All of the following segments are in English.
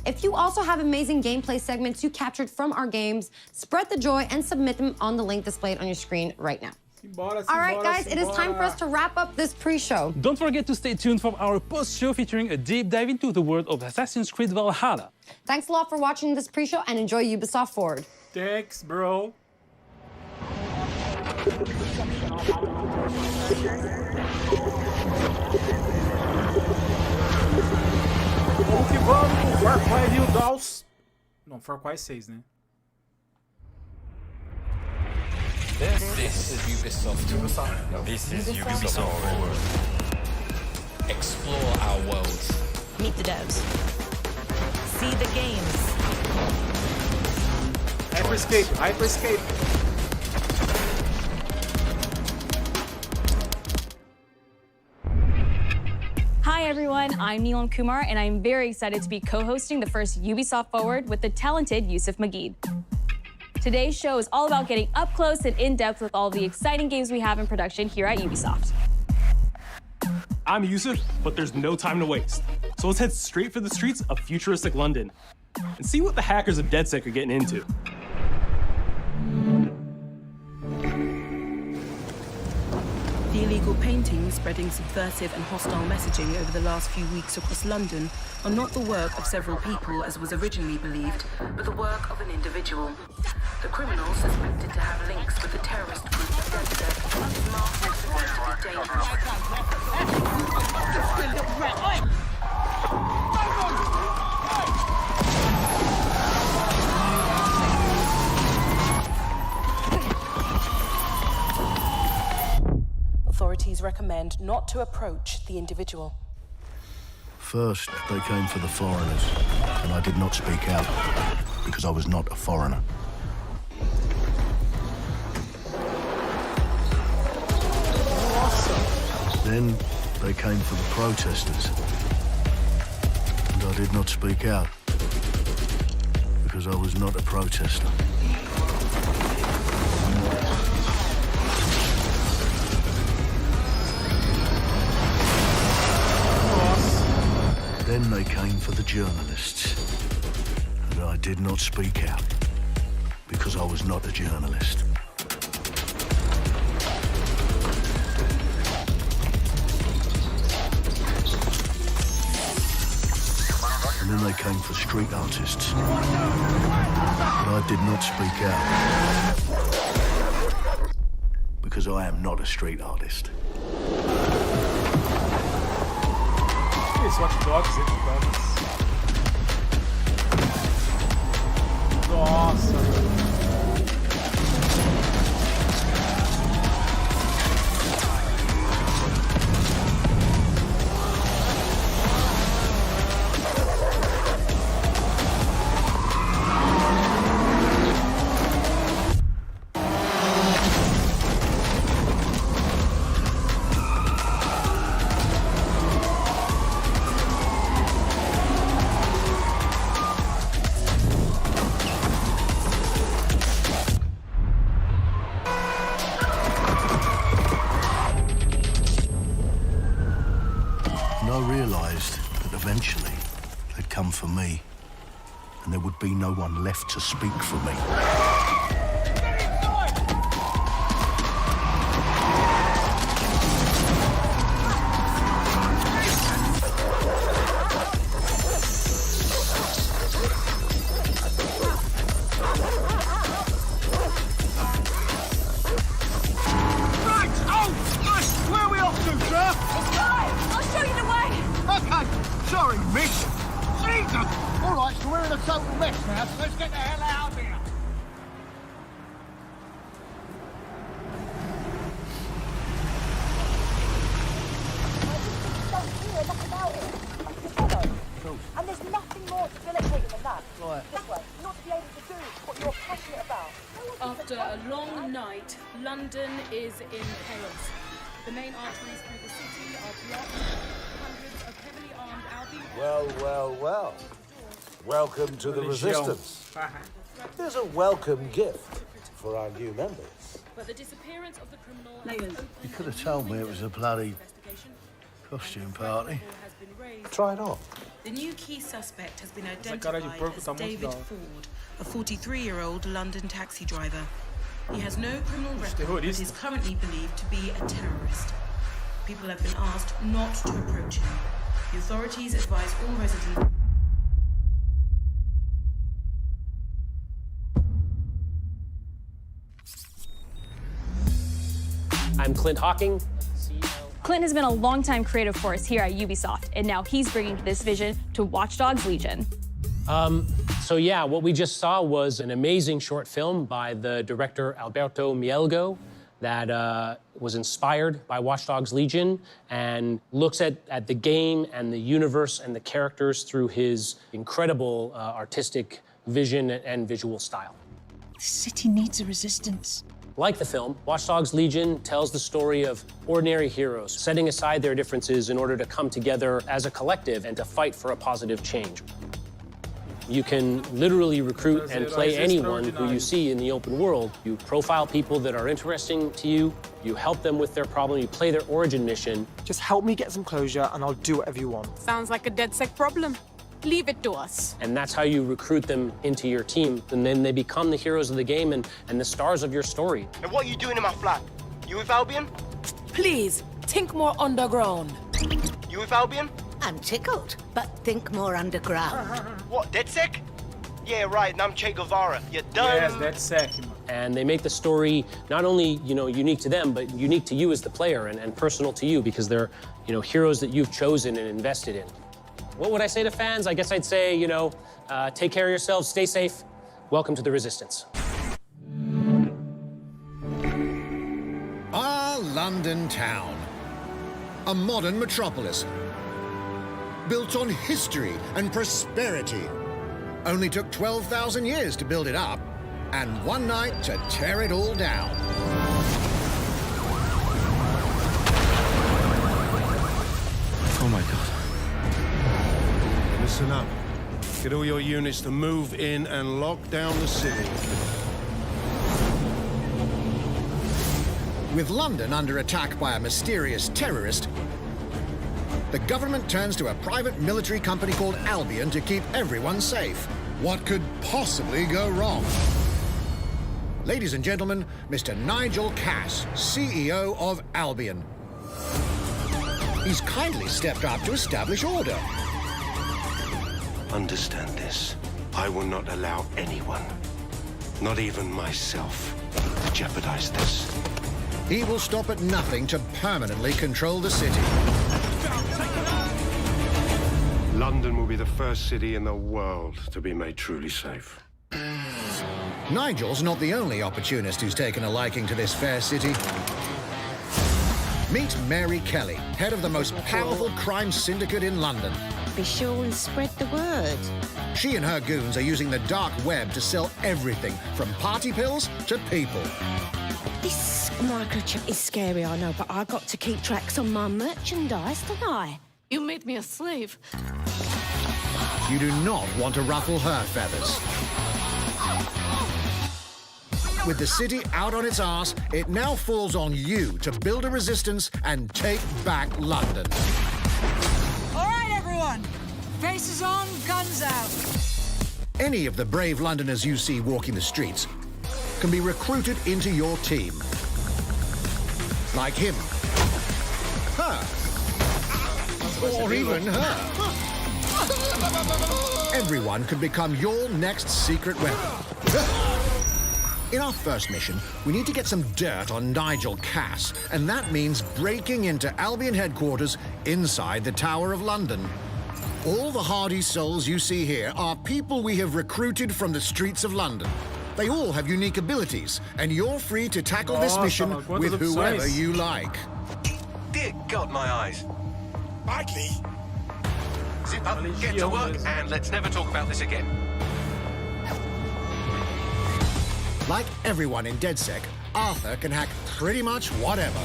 If you also have amazing gameplay segments you captured from our games, spread the joy and submit them on the link displayed on your screen right now. All right, guys, it is time for us to wrap up this pre-show. Don't forget to stay tuned for our post-show featuring a deep dive into the world of Assassin's Creed Valhalla. Thanks a lot for watching this pre-show and enjoy Ubisoft Forward. Thanks, bro. Vamos que vamos, Far Cry New Dawn. Não, Far Cry 6, né? This is Ubisoft. This is Ubisoft Forward. Explore our worlds. Meet the devs. See the games. Hyperscape, Hyperscape. Hi everyone, I'm Neelam Kumar and I'm very excited to be co-hosting the first Ubisoft Forward with the talented Yusuf Mageed. Today's show is all about getting up close and in-depth with all the exciting games we have in production here at Ubisoft. I'm Yusuf, but there's no time to waste. So let's head straight for the streets of futuristic London and see what the hackers of DedSec are getting into. The illegal paintings spreading subversive and hostile messaging over the last few weeks across London are not the work of several people as was originally believed, but the work of an individual. The criminal, suspected to have links with the terrorist group DedSec, is masked as supposed to be dangerous. Authorities recommend not to approach the individual. First, they came for the foreigners, and I did not speak out because I was not a foreigner. Then they came for the protesters, and I did not speak out because I was not a protester. Then they came for the journalists, and I did not speak out because I was not a journalist. And then they came for street artists, and I did not speak out because I am not a street artist. Watch Dogs, Nossa. Eventually, they'd come for me, and there would be no one left to speak for me. Sorry, miss. Jesus! All right, so we're in a total mess now, so let's get the hell out of here. And there's nothing more debilitating than that. Right. This way, not to be able to do what you're passionate about. After a long night, London is in chaos. The main arteries through the city are blocked. Hundreds of heavily armed Albion... Well, well, well. Welcome to the Resistance. Here's a welcome gift for our new members. But the disappearance of the criminal... You could have told me it was a bloody costume party. Try it on. The new key suspect has been Essa cara de identified porco as tá muito David da hora. Ford, a 43-year-old London taxi driver. He has no criminal record and is currently believed to be a terrorist. People have been asked not to approach him. The authorities advise all residents. I'm Clint Hawking. Clint has been a longtime creative force here at Ubisoft, and now he's bringing this vision to Watch Dogs Legion. So yeah, what we just saw was an amazing short film by the director Alberto Mielgo that was inspired by Watch Dogs Legion and looks at the game and the universe and the characters through his incredible artistic vision and visual style. The city needs a resistance. Like the film, Watch Dogs Legion tells the story of ordinary heroes setting aside their differences in order to come together as a collective and to fight for a positive change. You can literally recruit and play anyone who you see in the open world. You profile people that are interesting to you, you help them with their problem, you play their origin mission. Just help me get some closure and I'll do whatever you want. Sounds like a DedSec problem. Leave it to us. And that's how you recruit them into your team. And then they become the heroes of the game and the stars of your story. And what are you doing in my flat? You with Albion? Please, think more underground. You with Albion? I'm tickled, but think more underground. What, DedSec? Yeah, right, and I'm Che Guevara. You're done. Yes, DedSec. And they make the story not only, unique to them, but unique to you as the player and personal to you because they're, heroes that you've chosen and invested in. What would I say to fans? I guess I'd say, take care of yourselves, stay safe. Welcome to the Resistance. Our London town. A modern metropolis. Built on history and prosperity. Only took 12,000 years to build it up, and one night to tear it all down. Oh my God. Listen up. Get all your units to move in and lock down the city. With London under attack by a mysterious terrorist, the government turns to a private military company called Albion to keep everyone safe. What could possibly go wrong? Ladies and gentlemen, Mr. Nigel Cass, CEO of Albion. He's kindly stepped up to establish order. Understand this. I will not allow anyone, not even myself, to jeopardize this. He will stop at nothing to permanently control the city. London will be the first city in the world to be made truly safe. Nigel's not the only opportunist who's taken a liking to this fair city. Meet Mary Kelly, head of the most powerful crime syndicate in London. Be sure and spread the word. She and her goons are using the dark web to sell everything from party pills to people. This microchip is scary, I know, but I got to keep tracks on my merchandise, don't I? You made me a slave. You do not want to ruffle her feathers. With the city out on its arse, it now falls on you to build a resistance and take back London. All right, everyone. Faces on, guns out. Any of the brave Londoners you see walking the streets can be recruited into your team. Like him. Her. Or even her. Everyone could become your next secret weapon. In our first mission, we need to get some dirt on Nigel Cass, and that means breaking into Albion headquarters inside the Tower of London. All the hardy souls you see here are people we have recruited from the streets of London. They all have unique abilities, and you're free to tackle this mission with whoever you like. Dear God, my eyes. Mikey! Zip up, get to work, and let's never talk about this again. Like everyone in DedSec, Arthur can hack pretty much whatever.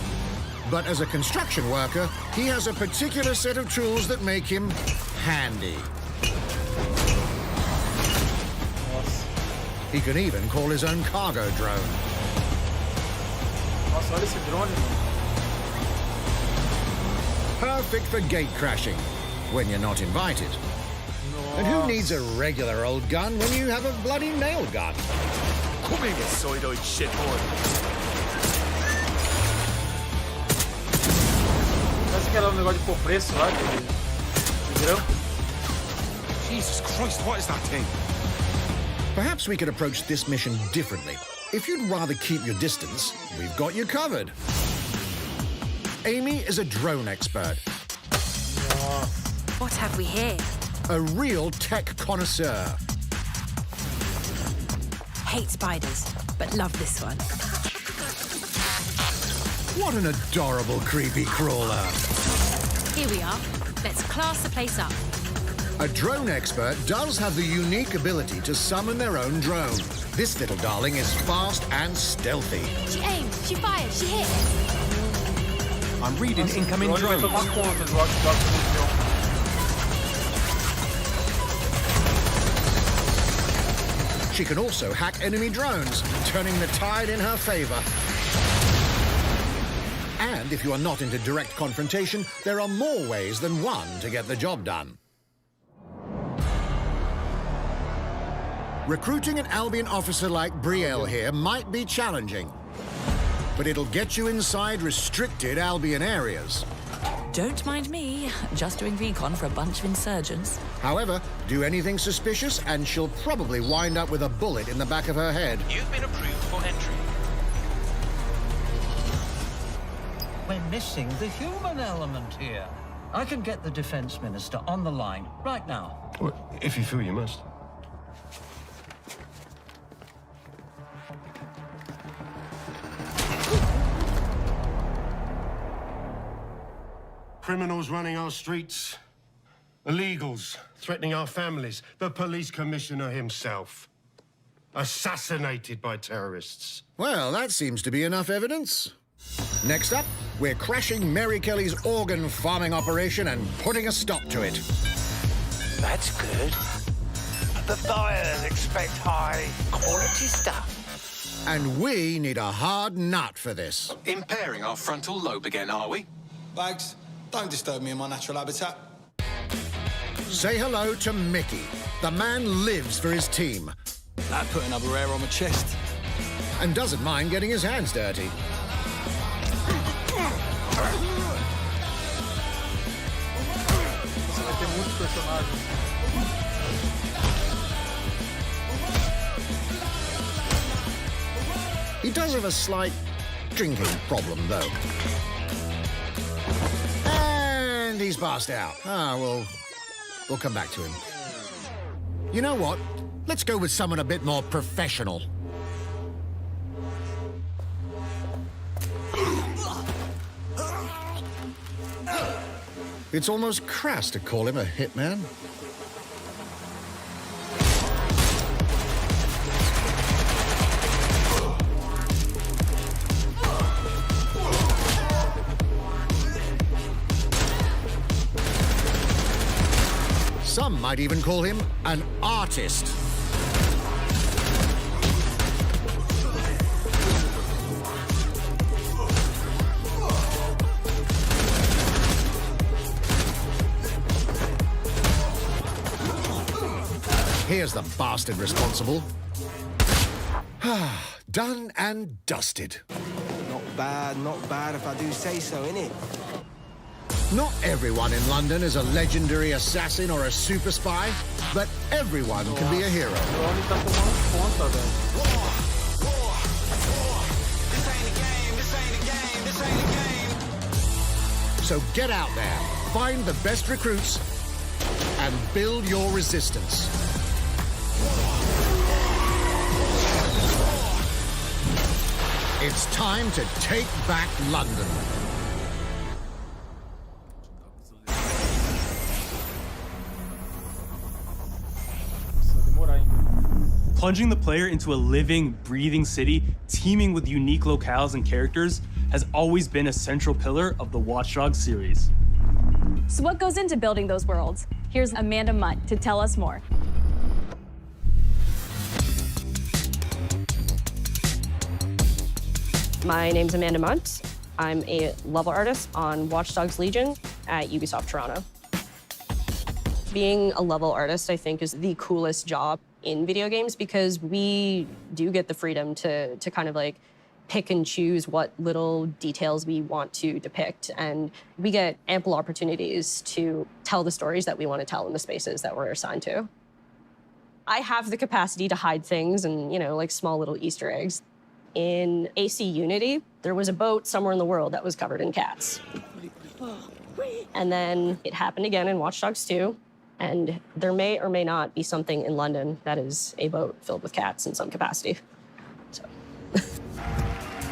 But as a construction worker, he has a particular set of tools that make him handy. He can even call his own cargo drone. Nossa, olha esse drone. Perfect for gate crashing, when you're not invited. And who needs a regular old gun when you have a bloody nail gun? Come here, you side-eyed shitboy. Parece que era um negócio de pôr preço lá, de grão. Jesus Christ, what is that thing? Perhaps we could approach this mission differently. If you'd rather keep your distance, we've got you covered. Amy is a drone expert. What have we here? A real tech connoisseur. Hate spiders, but love this one. What an adorable creepy crawler. Here we are. Let's class the place up. A drone expert does have the unique ability to summon their own drone. This little darling is fast and stealthy. She aims, she fires, she hits. I'm reading incoming drones. She can also hack enemy drones, turning the tide in her favor. And if you are not into direct confrontation, there are more ways than one to get the job done. Recruiting an Albion officer like Brielle here might be challenging, but it'll get you inside restricted Albion areas. Don't mind me, just doing recon for a bunch of insurgents. However, do anything suspicious and she'll probably wind up with a bullet in the back of her head. You've been approved for entry. We're missing the human element here. I can get the Defense Minister on the line right now. Well, if you feel you must. Criminals running our streets, illegals threatening our families, the police commissioner himself, assassinated by terrorists. Well, that seems to be enough evidence. Next up, we're crashing Mary Kelly's organ farming operation and putting a stop to it. That's good. The buyers expect high quality stuff. And we need a hard nut for this. Impairing our frontal lobe again, are we? Bags, don't disturb me in my natural habitat. Say hello to Mickey. The man lives for his team. That put another hair on my chest. And doesn't mind getting his hands dirty. He does have a slight drinking problem, though. And he's passed out. We'll come back to him. You know what? Let's go with someone a bit more professional. It's almost crass to call him a hitman. Some might even call him an artist. Here's the bastard responsible. Done and dusted. Not bad if I do say so, innit? Not everyone in London is a legendary assassin or a super spy, but everyone can be a hero. So get out there, find the best recruits, and build your resistance. It's time to take back London. Plunging the player into a living, breathing city teeming with unique locales and characters has always been a central pillar of the Watch Dogs series. So what goes into building those worlds? Here's Amanda Munt to tell us more. My name's Amanda Munt. I'm a level artist on Watch Dogs Legion at Ubisoft Toronto. Being a level artist, I think, is the coolest job in video games because we do get the freedom to kind of like pick and choose what little details we want to depict. And we get ample opportunities to tell the stories that we want to tell in the spaces that we're assigned to. I have the capacity to hide things and, you know, like small little Easter eggs. In AC Unity, there was a boat somewhere in the world that was covered in cats. And then it happened again in Watch Dogs 2. And there may or may not be something in London that is a boat filled with cats in some capacity. So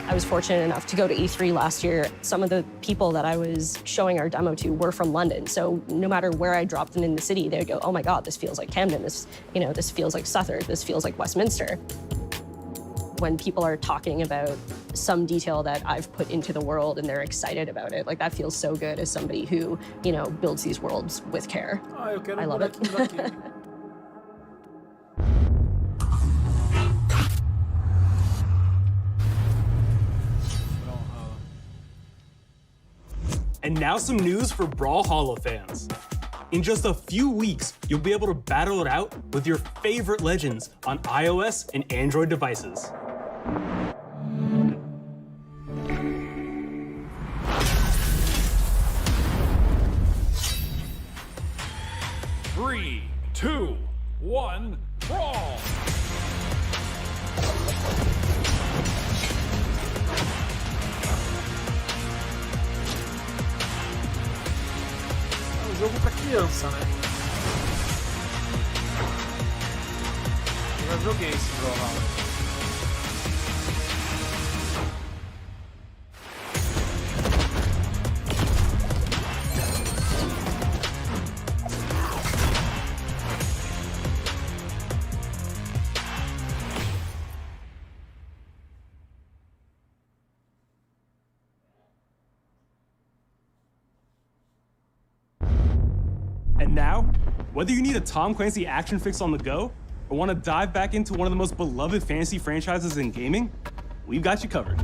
I was fortunate enough to go to E3 last year. Some of the people that I was showing our demo to were from London. So no matter where I dropped them in the city, they'd go, oh my God, this feels like Camden. This, you know, this feels like Southwark. This feels like Westminster. When people are talking about some detail that I've put into the world and they're excited about it, like that feels so good as somebody who, you know, builds these worlds with care. I love it. And now some news for Brawlhalla fans. In just a few weeks, you'll be able to battle it out with your favorite legends on iOS and Android devices. Three, two, one, brawl! É um jogo pra criança, né? Eu já joguei esse Brawlhalla. And now, whether you need a Tom Clancy action fix on the go, or want to dive back into one of the most beloved fantasy franchises in gaming, we've got you covered.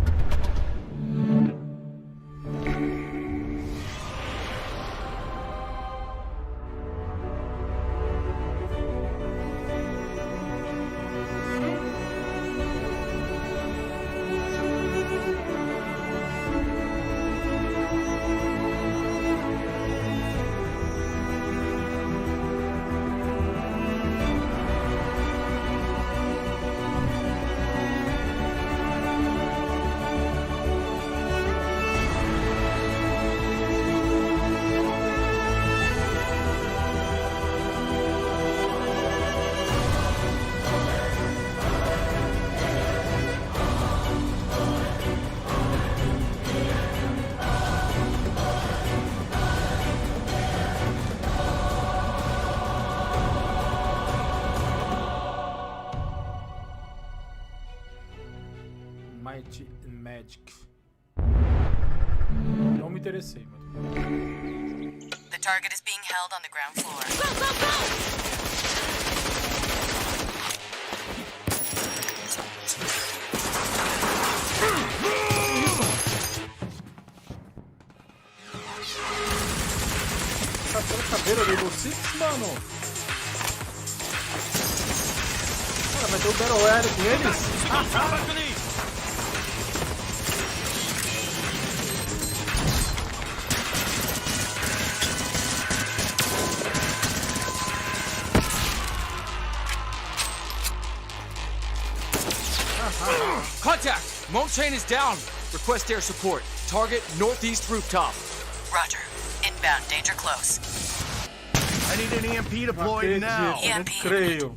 Might and Magic. Não me interessei, mas... The target is being held on the ground floor. Go, go, go! Tá pela cadeira do Six, mano. Cara, vai ter o Battle Royale deles? Contact! Moat chain is down. Request air support. Target northeast rooftop. Roger. Inbound. Danger close. I need an EMP deployed now. EMP. Creio.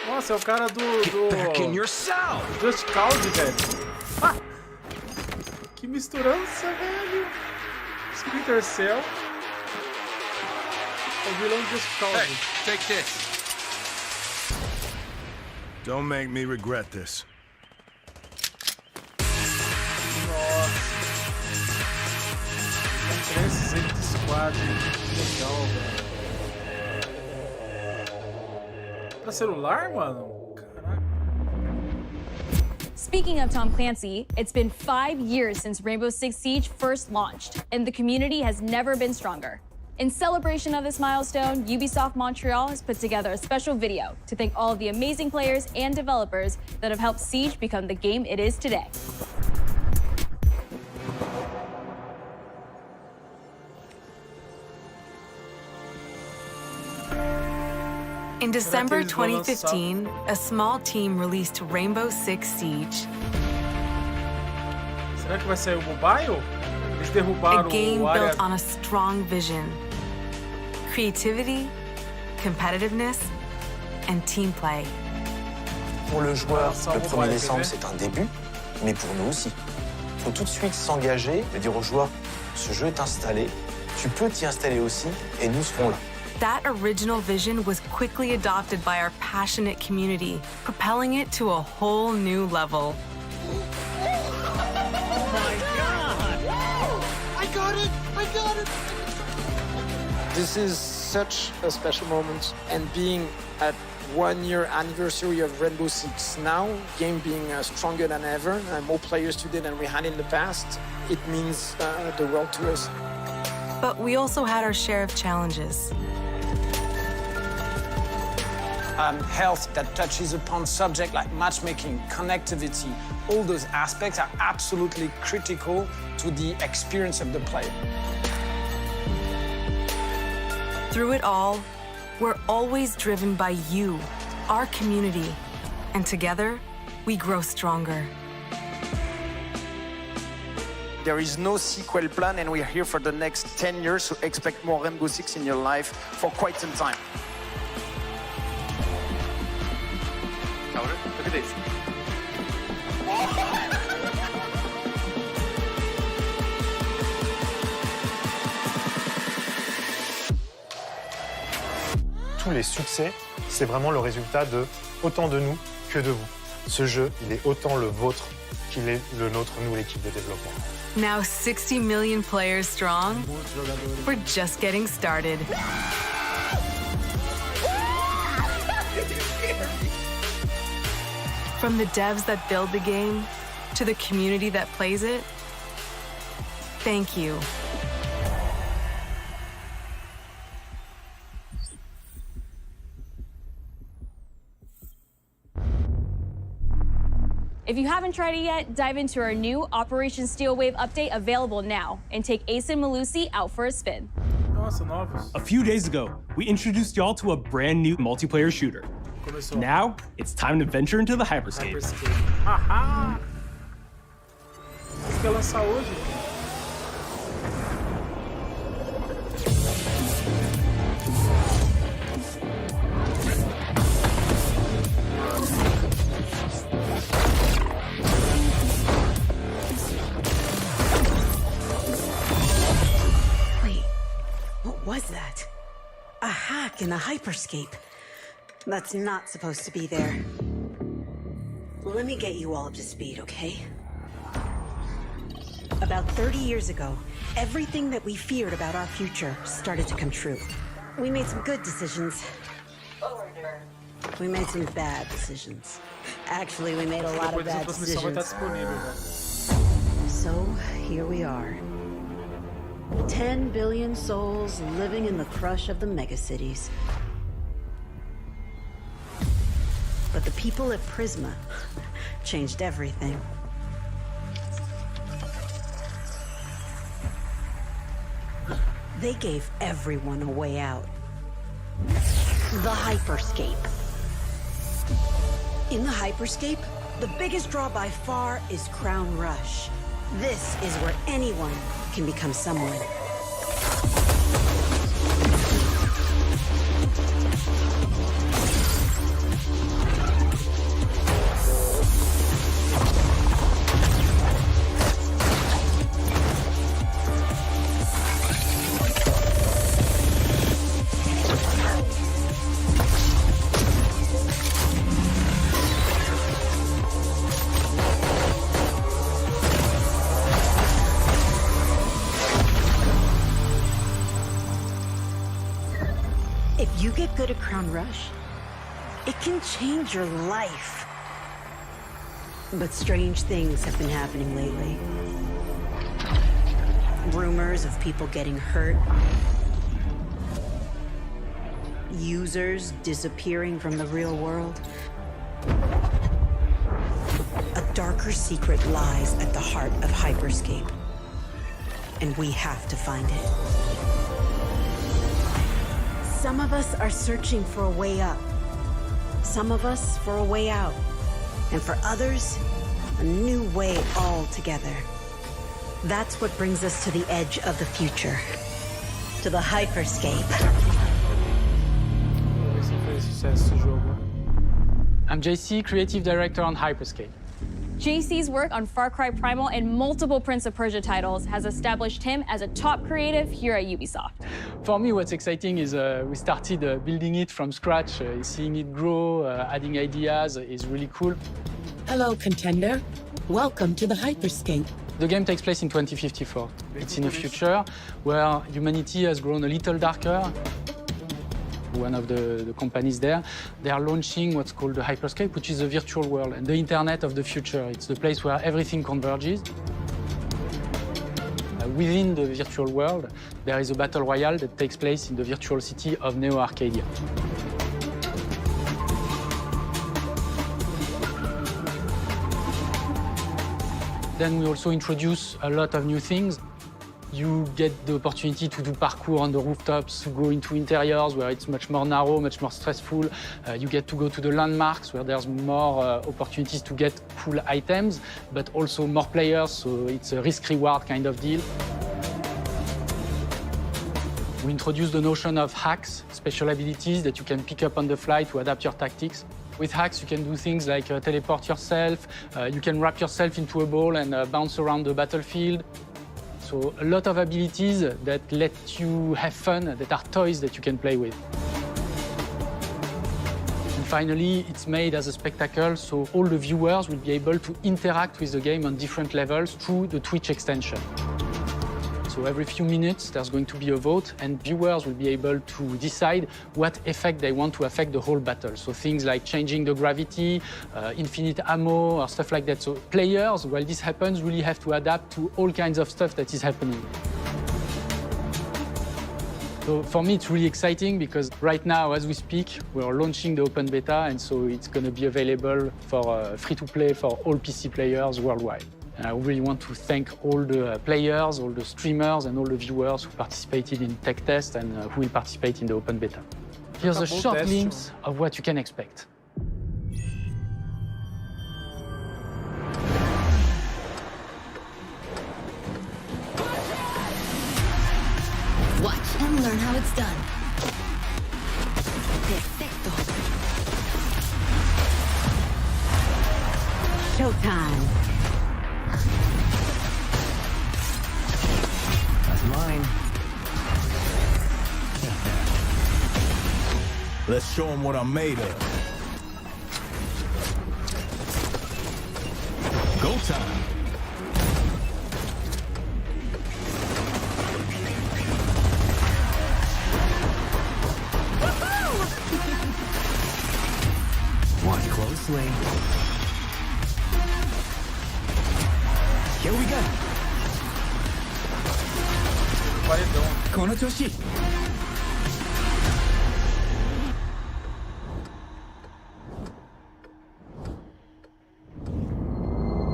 Nossa, é o cara do Back in your cell. Just Cause, velho. Ah! Que misturança, velho. Splinter Cell. O vilão de Just Cause. Hey, take this. Don't make me regret this. Nossa. Não cresce esse squad. Legal, velho. Pra celular, mano? Caraca. Speaking of Tom Clancy, it's been 5 years since Rainbow Six Siege first launched, and the community has never been stronger. In celebration of this milestone, Ubisoft Montreal has put together a special video to thank all of the amazing players and developers that have helped Siege become the game it is today. In December 2015, a small team released Rainbow Six Siege. Será que vai sair o mobile? Eles derrubaram A game o área... built on a strong vision, creativity, competitiveness, and team play. Pour le joueur, le 1er décembre, c'est un début, mais pour nous aussi. Il faut tout de suite s'engager et dire aux joueurs, ce jeu est installé, tu peux t'y installer aussi, et nous serons là. That original vision was quickly adopted by our passionate community, propelling it to a whole new level. I got it! This is such a special moment, and being at 1 year anniversary of Rainbow Six now, game being stronger than ever, more players today than we had in the past, it means the world to us. But we also had our share of challenges. Health that touches upon subjects like matchmaking, connectivity, all those aspects are absolutely critical to the experience of the player. Through it all, we're always driven by you, our community, and together, we grow stronger. There is no sequel plan, and we're here for the next 10 years, so expect more Rainbow Six in your life for quite some time. Look at this. Tous les succès, c'est vraiment le résultat de autant de nous que de vous. Ce jeu, il est autant le vôtre qu'il est le nôtre, nous, l'équipe de développement. Now 60 million players strong, we're just getting started. From the devs that build the game to the community that plays it, thank you. If you haven't tried it yet, dive into our new Operation Steel Wave update available now and take Ace and Malusi out for a spin. Nossa, novos. A few days ago, we introduced y'all to a brand new multiplayer shooter. Começou. Now, it's time to venture into the hyperscape. Haha! Isso que ia lançar hoje. What was that? A hack in the hyperscape. That's not supposed to be there. Let me get you all up to speed, okay? About 30 years ago, everything that we feared about our future started to come true. We made some good decisions. We made some bad decisions. Actually, we made a lot of bad decisions. So, here we are. 10 billion souls living in the crush of the megacities. But the people at Prisma changed everything. They gave everyone a way out. The hyperscape. In the hyperscape, the biggest draw by far is Crown Rush. This is where anyone can become someone. If you get good at Crown Rush, it can change your life. But strange things have been happening lately. Rumors of people getting hurt. Users disappearing from the real world. A darker secret lies at the heart of Hyperscape. And we have to find it. Some of us are searching for a way up. Some of us for a way out. And for others, a new way altogether. That's what brings us to the edge of the future. To the Hyperscape. I'm JC, Creative Director on Hyperscape. JC's work on Far Cry Primal and multiple Prince of Persia titles has established him as a top creative here at Ubisoft. For me, what's exciting is we started building it from scratch. Seeing it grow, adding ideas is really cool. Hello, contender. Welcome to the Hyperscape. The game takes place in 2054. It's in a future where humanity has grown a little darker. One of the companies there, they are launching what's called the Hyperscape, which is a virtual world and the internet of the future. It's the place where everything converges. Within the virtual world, there is a battle royale that takes place in the virtual city of Neo Arcadia. Then we also introduce a lot of new things. You get the opportunity to do parkour on the rooftops, to go into interiors where it's much more narrow, much more stressful. You get to go to the landmarks where there's more opportunities to get cool items, but also more players, so it's a risk-reward kind of deal. We introduce the notion of hacks, special abilities that you can pick up on the fly to adapt your tactics. With hacks, you can do things like teleport yourself, you can wrap yourself into a ball and bounce around the battlefield. So a lot of abilities that let you have fun, that are toys that you can play with. And finally, it's made as a spectacle, so all the viewers will be able to interact with the game on different levels through the Twitch extension. So every few minutes, there's going to be a vote, and viewers will be able to decide what effect they want to affect the whole battle. So things like changing the gravity, infinite ammo, or stuff like that. So players, while this happens, really have to adapt to all kinds of stuff that is happening. So for me, it's really exciting because right now, as we speak, we're launching the open beta, and so it's going to be available for free-to-play for all PC players worldwide. And I really want to thank all the players, all the streamers, and all the viewers who participated in tech test and who will participate in the open beta. Here's a short glimpse of what you can expect. Watch and learn how it's done. Perfecto. Showtime. Mine. Let's show them what I'm made of. Go time. Watch closely. Here we go. この調子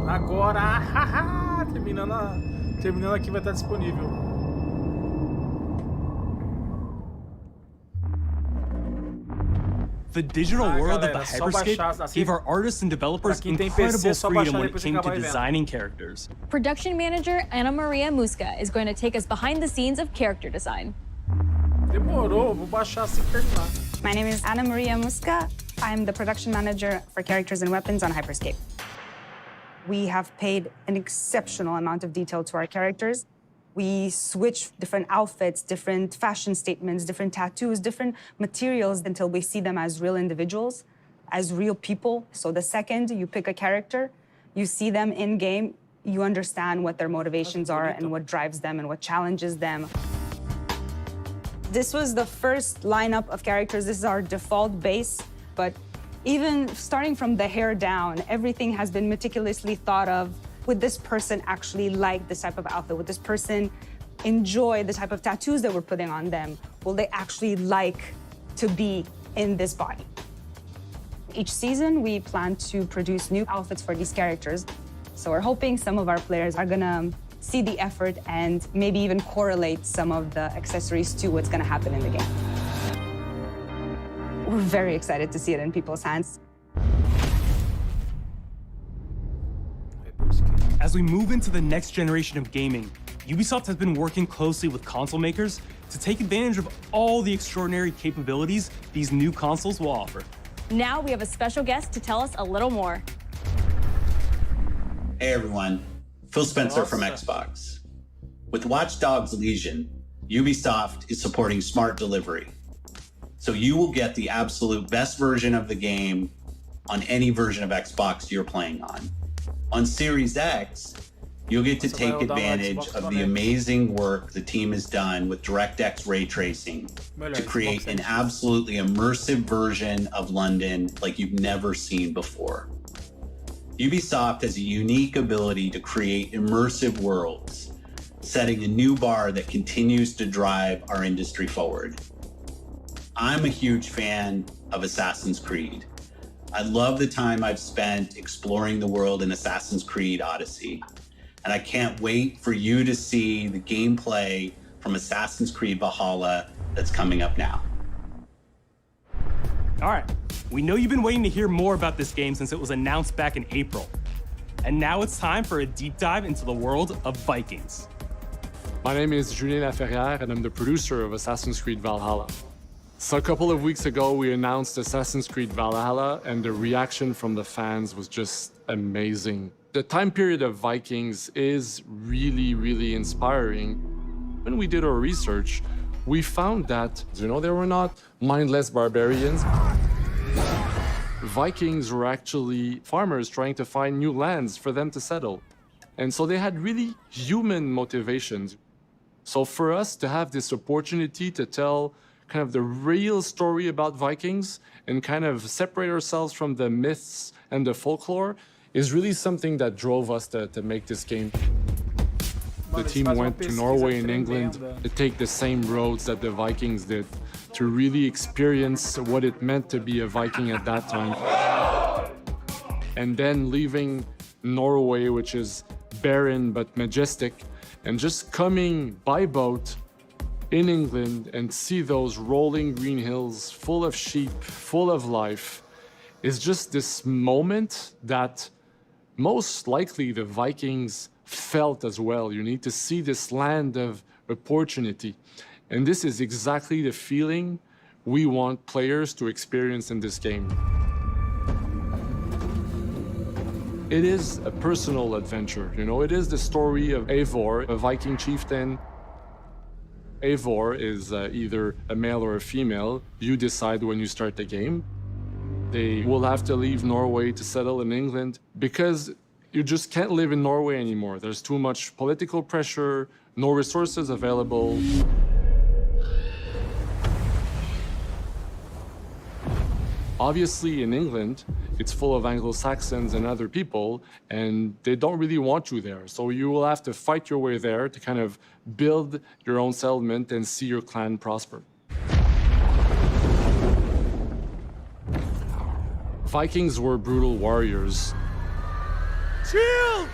Agora, haha, terminando aqui vai estar disponível. The digital world galera, of the Hyperscape gave our artists and developers incredible freedom when it came to designing characters. Production manager Ana Maria Musca is going to take us behind the scenes of character design. Demorou, vou baixar assim que terminar. My name is Ana Maria Musca. I'm the production manager for characters and weapons on Hyperscape. We have paid an exceptional amount of detail to our characters. We switch different outfits, different fashion statements, different tattoos, different materials until we see them as real individuals, as real people. So the second you pick a character, you see them in game, you understand what their motivations are and what drives them and what challenges them. This was the first lineup of characters. This is our default base, but Even starting from the hair down, everything has been meticulously thought of. Would this person actually like this type of outfit? Would this person enjoy the type of tattoos that we're putting on them? Will they actually like to be in this body? Each season, we plan to produce new outfits for these characters. So we're hoping some of our players are gonna see the effort and maybe even correlate some of the accessories to what's gonna happen in the game. We're very excited to see it in people's hands. As we move into the next generation of gaming, Ubisoft has been working closely with console makers to take advantage of all the extraordinary capabilities these new consoles will offer. Now we have a special guest to tell us a little more. Hey everyone, Phil Spencer from Xbox. With Watch Dogs Legion, Ubisoft is supporting smart delivery. So you will get the absolute best version of the game on any version of Xbox you're playing on. On Series X, you'll get to take advantage of the amazing work the team has done with DirectX ray tracing to create an absolutely immersive version of London like you've never seen before. Ubisoft has a unique ability to create immersive worlds, setting a new bar that continues to drive our industry forward. I'm a huge fan of Assassin's Creed. I love the time I've spent exploring the world in Assassin's Creed Odyssey, and I can't wait for you to see the gameplay from Assassin's Creed Valhalla that's coming up now. All right, we know you've been waiting to hear more about this game since it was announced back in April. And now it's time for a deep dive into the world of Vikings. My name is Julien Laferrière, and I'm the producer of Assassin's Creed Valhalla. So a couple of weeks ago, we announced Assassin's Creed Valhalla, and the reaction from the fans was just amazing. The time period of Vikings is really, really inspiring. When we did our research, we found that, they were not mindless barbarians. Vikings were actually farmers trying to find new lands for them to settle. And so they had really human motivations. So for us to have this opportunity to tell kind of the real story about Vikings and kind of separate ourselves from the myths and the folklore is really something that drove us to make this game. The team went to Norway and England to take the same roads that the Vikings did, to really experience what it meant to be a Viking at that time. And then leaving Norway, which is barren but majestic, and just coming by boat in England and see those rolling green hills full of sheep, full of life, is just this moment that most likely the Vikings felt as well. You need to see this land of opportunity. And this is exactly the feeling we want players to experience in this game. It is a personal adventure, it is the story of Eivor, a Viking chieftain. Eivor is either a male or a female. You decide when you start the game. They will have to leave Norway to settle in England because you just can't live in Norway anymore. There's too much political pressure, no resources available. Obviously, in England, it's full of Anglo-Saxons and other people, and they don't really want you there. So you will have to fight your way there to kind of build your own settlement and see your clan prosper. Vikings were brutal warriors. Shields!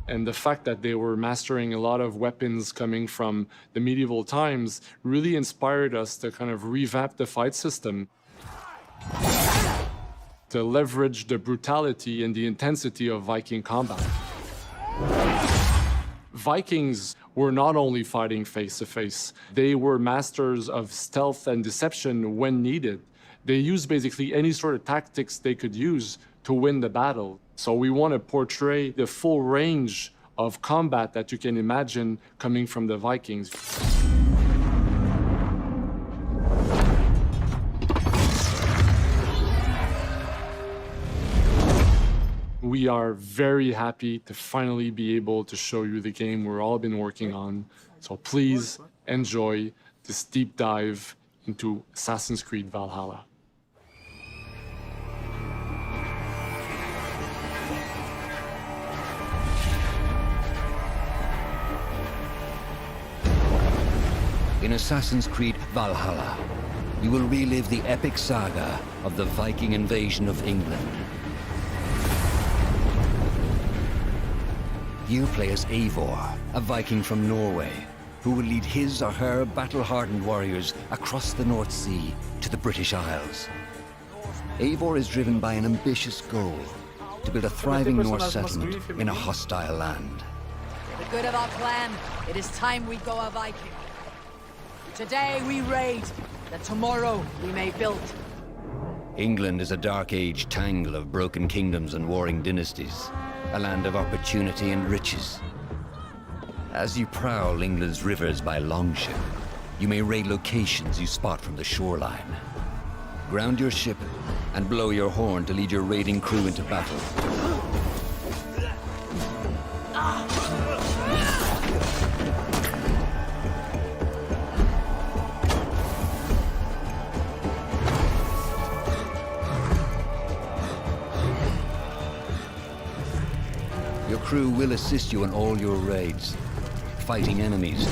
And the fact that they were mastering a lot of weapons coming from the medieval times really inspired us to kind of revamp the fight system, to leverage the brutality and the intensity of Viking combat. Vikings were not only fighting face-to-face, they were masters of stealth and deception when needed. They used basically any sort of tactics they could use to win the battle. So we want to portray the full range of combat that you can imagine coming from the Vikings. We are very happy to finally be able to show you the game we've all been working on. So please enjoy this deep dive into Assassin's Creed Valhalla. In Assassin's Creed Valhalla, you will relive the epic saga of the Viking invasion of England. You play as Eivor, a Viking from Norway, who will lead his or her battle-hardened warriors across the North Sea to the British Isles. Eivor is driven by an ambitious goal to build a thriving Norse settlement in a hostile land. For the good of our clan, it is time we go a Viking. Today we raid, that tomorrow we may build. England is a dark age tangle of broken kingdoms and warring dynasties, a land of opportunity and riches. As you prowl England's rivers by longship, you may raid locations you spot from the shoreline. Ground your ship and blow your horn to lead your raiding crew into battle. Your crew will assist you in all your raids, fighting enemies,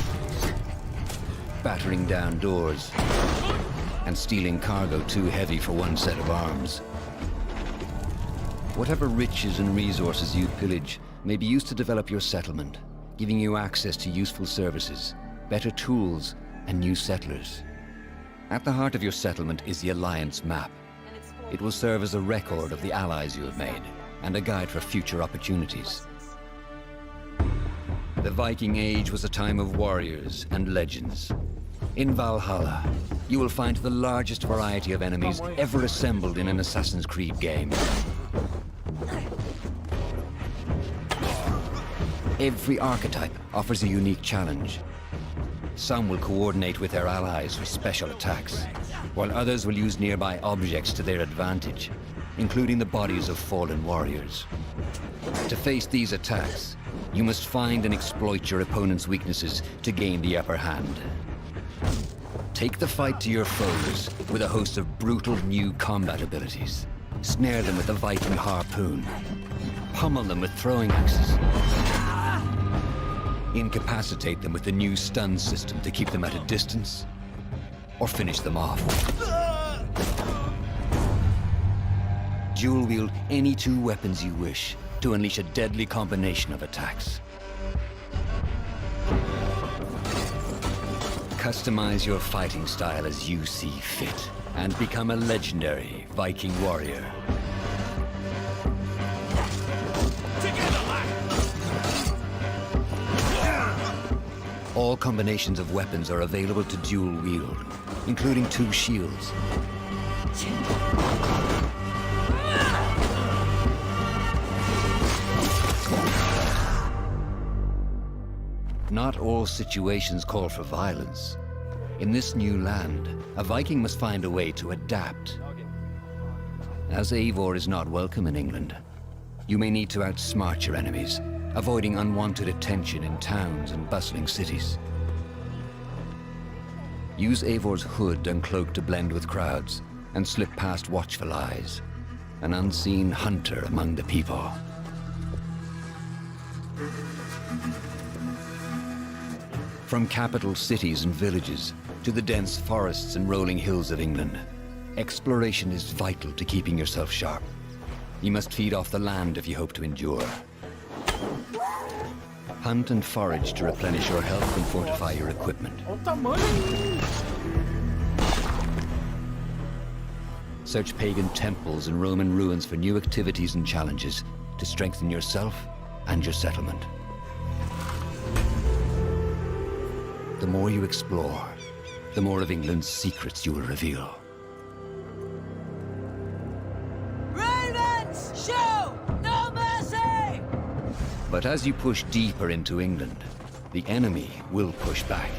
battering down doors, and stealing cargo too heavy for one set of arms. Whatever riches and resources you pillage may be used to develop your settlement, giving you access to useful services, better tools, and new settlers. At the heart of your settlement is the Alliance map. It will serve as a record of the allies you have made, and a guide for future opportunities. The Viking Age was a time of warriors and legends. In Valhalla, you will find the largest variety of enemies ever assembled in an Assassin's Creed game. Every archetype offers a unique challenge. Some will coordinate with their allies for special attacks, while others will use nearby objects to their advantage, including the bodies of fallen warriors. To face these attacks, you must find and exploit your opponent's weaknesses to gain the upper hand. Take the fight to your foes with a host of brutal new combat abilities. Snare them with the Viking harpoon. Pummel them with throwing axes. Incapacitate them with the new stun system to keep them at a distance, or finish them off. Dual wield any two weapons you wish to unleash a deadly combination of attacks. Customize your fighting style as you see fit, and become a legendary Viking warrior. All combinations of weapons are available to dual wield, including two shields. Not all situations call for violence. In this new land, a Viking must find a way to adapt. As Eivor is not welcome in England, you may need to outsmart your enemies, avoiding unwanted attention in towns and bustling cities. Use Eivor's hood and cloak to blend with crowds, and slip past watchful eyes, an unseen hunter among the people. From capital cities and villages to the dense forests and rolling hills of England, exploration is vital to keeping yourself sharp. You must feed off the land if you hope to endure. Hunt and forage to replenish your health and fortify your equipment. Search pagan temples and Roman ruins for new activities and challenges to strengthen yourself and your settlement. The more you explore, the more of England's secrets you will reveal. Ravens, show no mercy! But as you push deeper into England, the enemy will push back.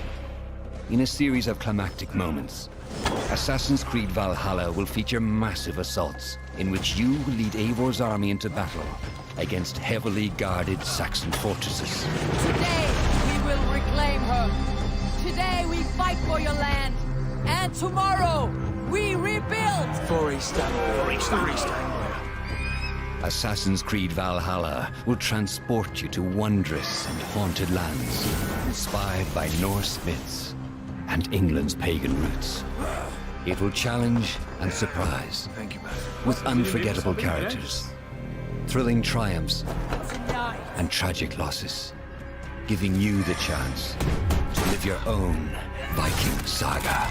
In a series of climactic moments, Assassin's Creed Valhalla will feature massive assaults in which you will lead Eivor's army into battle against heavily guarded Saxon fortresses. Today we will reclaim her. Today we fight for your land. And tomorrow, we rebuild! For Easter. Assassin's Creed Valhalla will transport you to wondrous and haunted lands, inspired by Norse myths and England's pagan roots. It will challenge and surprise, with unforgettable characters, thrilling triumphs, and tragic losses, giving you the chance to live your own Viking saga.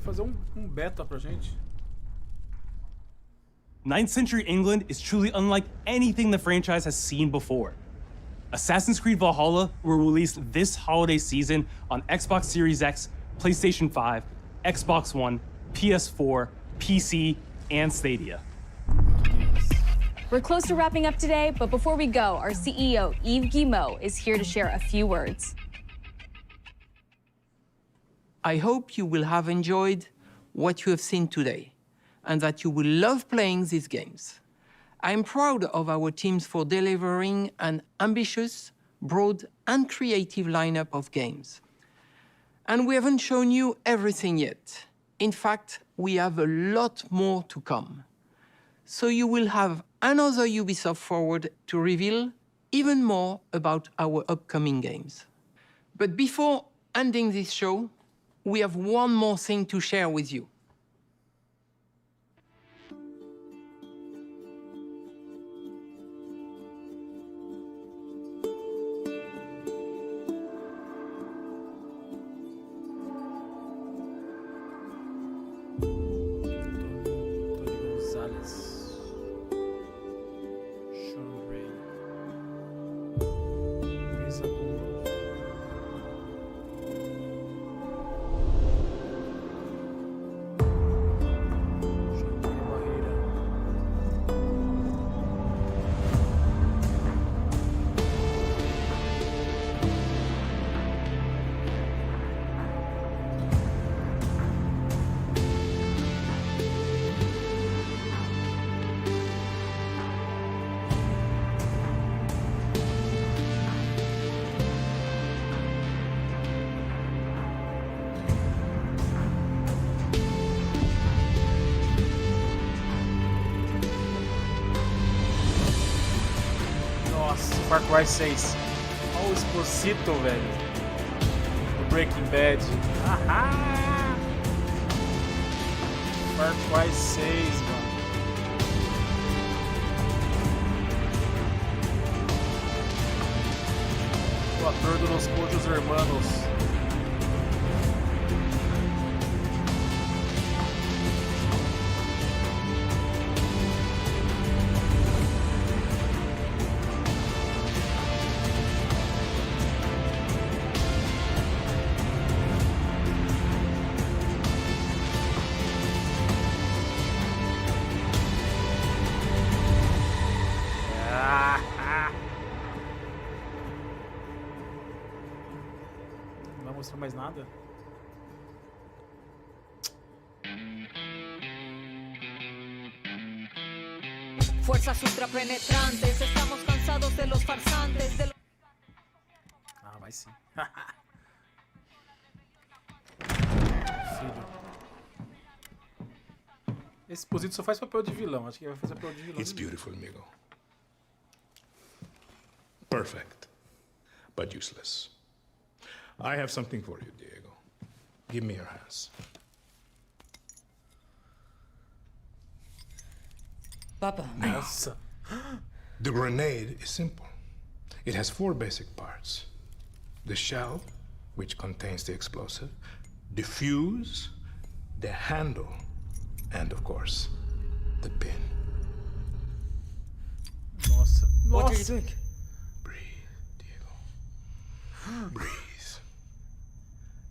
Fazer beta pra gente. 9th century England is truly unlike anything the franchise has seen before. Assassin's Creed Valhalla will release this holiday season on Xbox Series X, PlayStation 5, Xbox One, PS4, PC, and Stadia. We're close to wrapping up today, but before we go, our CEO, Yves Guillemot, is here to share a few words. I hope you will have enjoyed what you have seen today and that you will love playing these games. I'm proud of our teams for delivering an ambitious, broad, and creative lineup of games. And we haven't shown you everything yet. In fact, we have a lot more to come. So you will have another Ubisoft Forward to reveal even more about our upcoming games. But before ending this show, we have one more thing to share with you. Far Cry 6. Olha o Exposito, velho. Do Breaking Bad. Ahá! Far Cry 6, mano. O ator de Los Pollos Hermanos. Não vai mostrar mais nada? Fuerzas ultrapenetrantes, estamos cansados de los farsantes, de los... Ah, vai sim. Filho. Esse Exposito só faz papel de vilão. Acho que vai fazer papel de vilão. It's beautiful, amigo. Perfect, but useless. I have something for you, Diego. Give me your hands. Papa. Nossa. The grenade is simple. It has 4 basic parts. The shell, which contains the explosive, the fuse, the handle, and of course, the pin. Nossa. What are you doing? Breathe.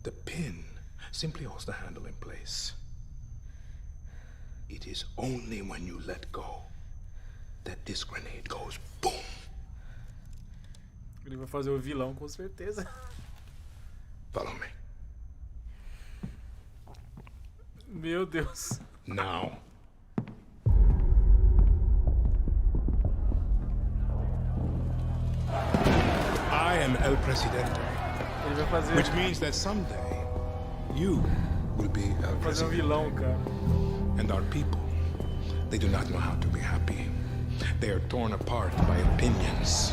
The pin simply holds the handle in place. It is only when you let go that this grenade goes boom. Ele vai fazer o vilão com certeza. Follow me. Meu Deus. Now. I am El Presidente. Ele vai fazer. Which means that someday you will be El Fazer Presidente. vilão, cara. And our people, they do not know how to be happy. They are torn apart by opinions,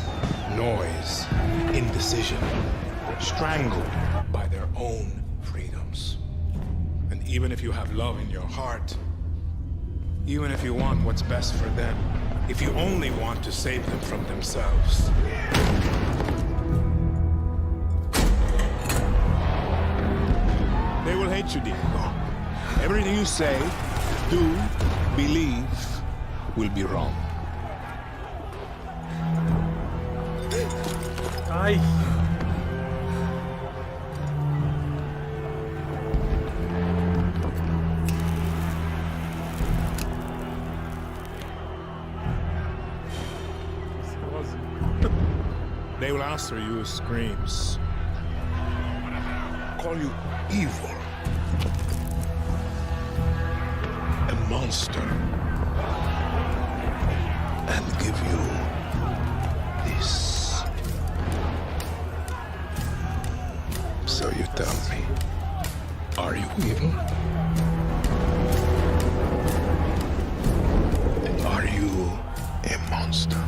noise, indecision, strangled by their own freedoms. And even if you have love in your heart, even if you want what's best for them, if you only want to save them from themselves, they will hate you, Diego. Everything you say, do, believe, will be wrong. Ai. They will answer you with screams, call you evil, a monster, and give you this. So you tell me, are you evil? Are you a monster?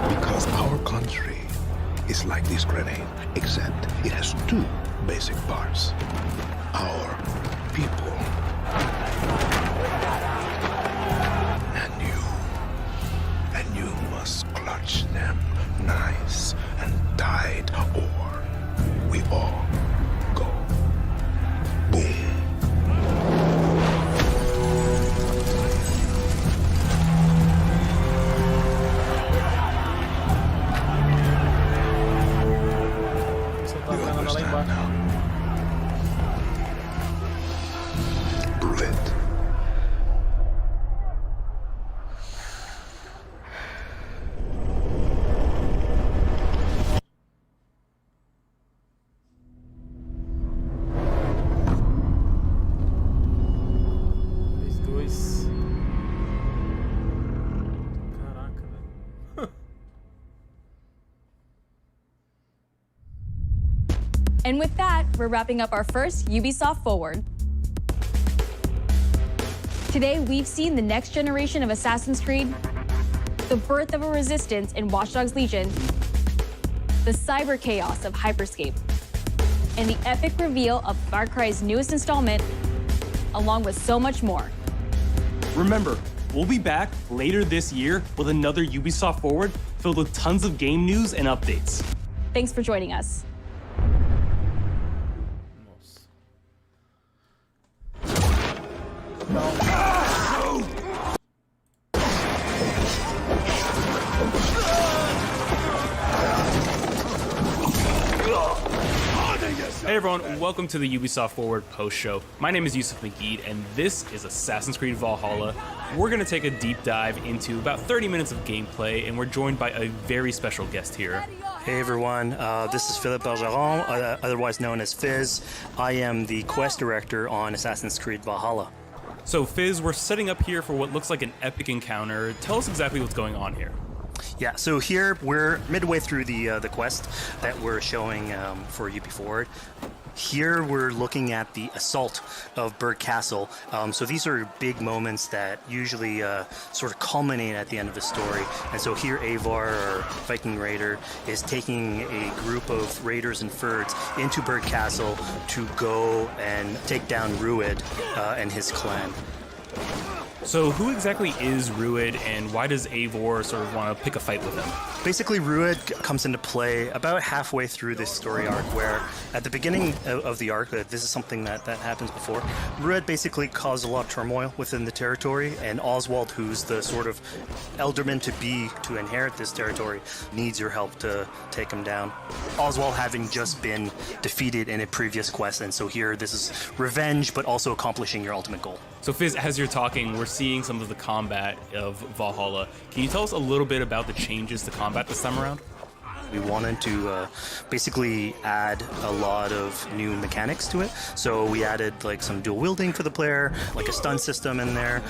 Because our country is like this grenade, except it has two basic parts. Our people and you must clutch them nice and tight, or we all go boom. You understand now? Prove it. Os dois. Caraca, velho. And with that, we're wrapping up our first Ubisoft Forward. Today, we've seen the next generation of Assassin's Creed, the birth of a resistance in Watch Dogs Legion, the cyber chaos of Hyperscape, and the epic reveal of Far Cry's newest installment, along with so much more. Remember, we'll be back later this year with another Ubisoft Forward filled with tons of game news and updates. Thanks for joining us. Hey everyone, welcome to the Ubisoft Forward post show. My name is Yusuf Magid, and this is Assassin's Creed Valhalla. We're going to take a deep dive into about 30 minutes of gameplay, and we're joined by a very special guest here. Hey everyone, this is Philippe Bergeron, otherwise known as Fizz. I am the quest director on Assassin's Creed Valhalla. So Fizz, we're setting up here for what looks like an epic encounter. Tell us exactly what's going on here. Yeah, so here we're midway through the quest that we're showing for UB Forward. Here we're looking at the assault of Berg Castle. So these are big moments that usually sort of culminate at the end of the story. And so here Eivor, our Viking raider, is taking a group of raiders and Fyrds into Berg Castle to go and take down Rued and his clan. So who exactly is Rued, and why does Eivor sort of want to pick a fight with him? Basically, Rued comes into play about halfway through this story arc, where at the beginning of the arc, this is something that happens before, Rued basically caused a lot of turmoil within the territory, and Oswald, who's the sort of elderman to inherit this territory, needs your help to take him down. Oswald having just been defeated in a previous quest, and so here this is revenge, but also accomplishing your ultimate goal. So Fizz, as you're talking, we're seeing some of the combat of Valhalla. Can you tell us a little bit about the changes to combat this time around? We wanted to basically add a lot of new mechanics to it. So we added like some dual wielding for the player, like a stun system in there.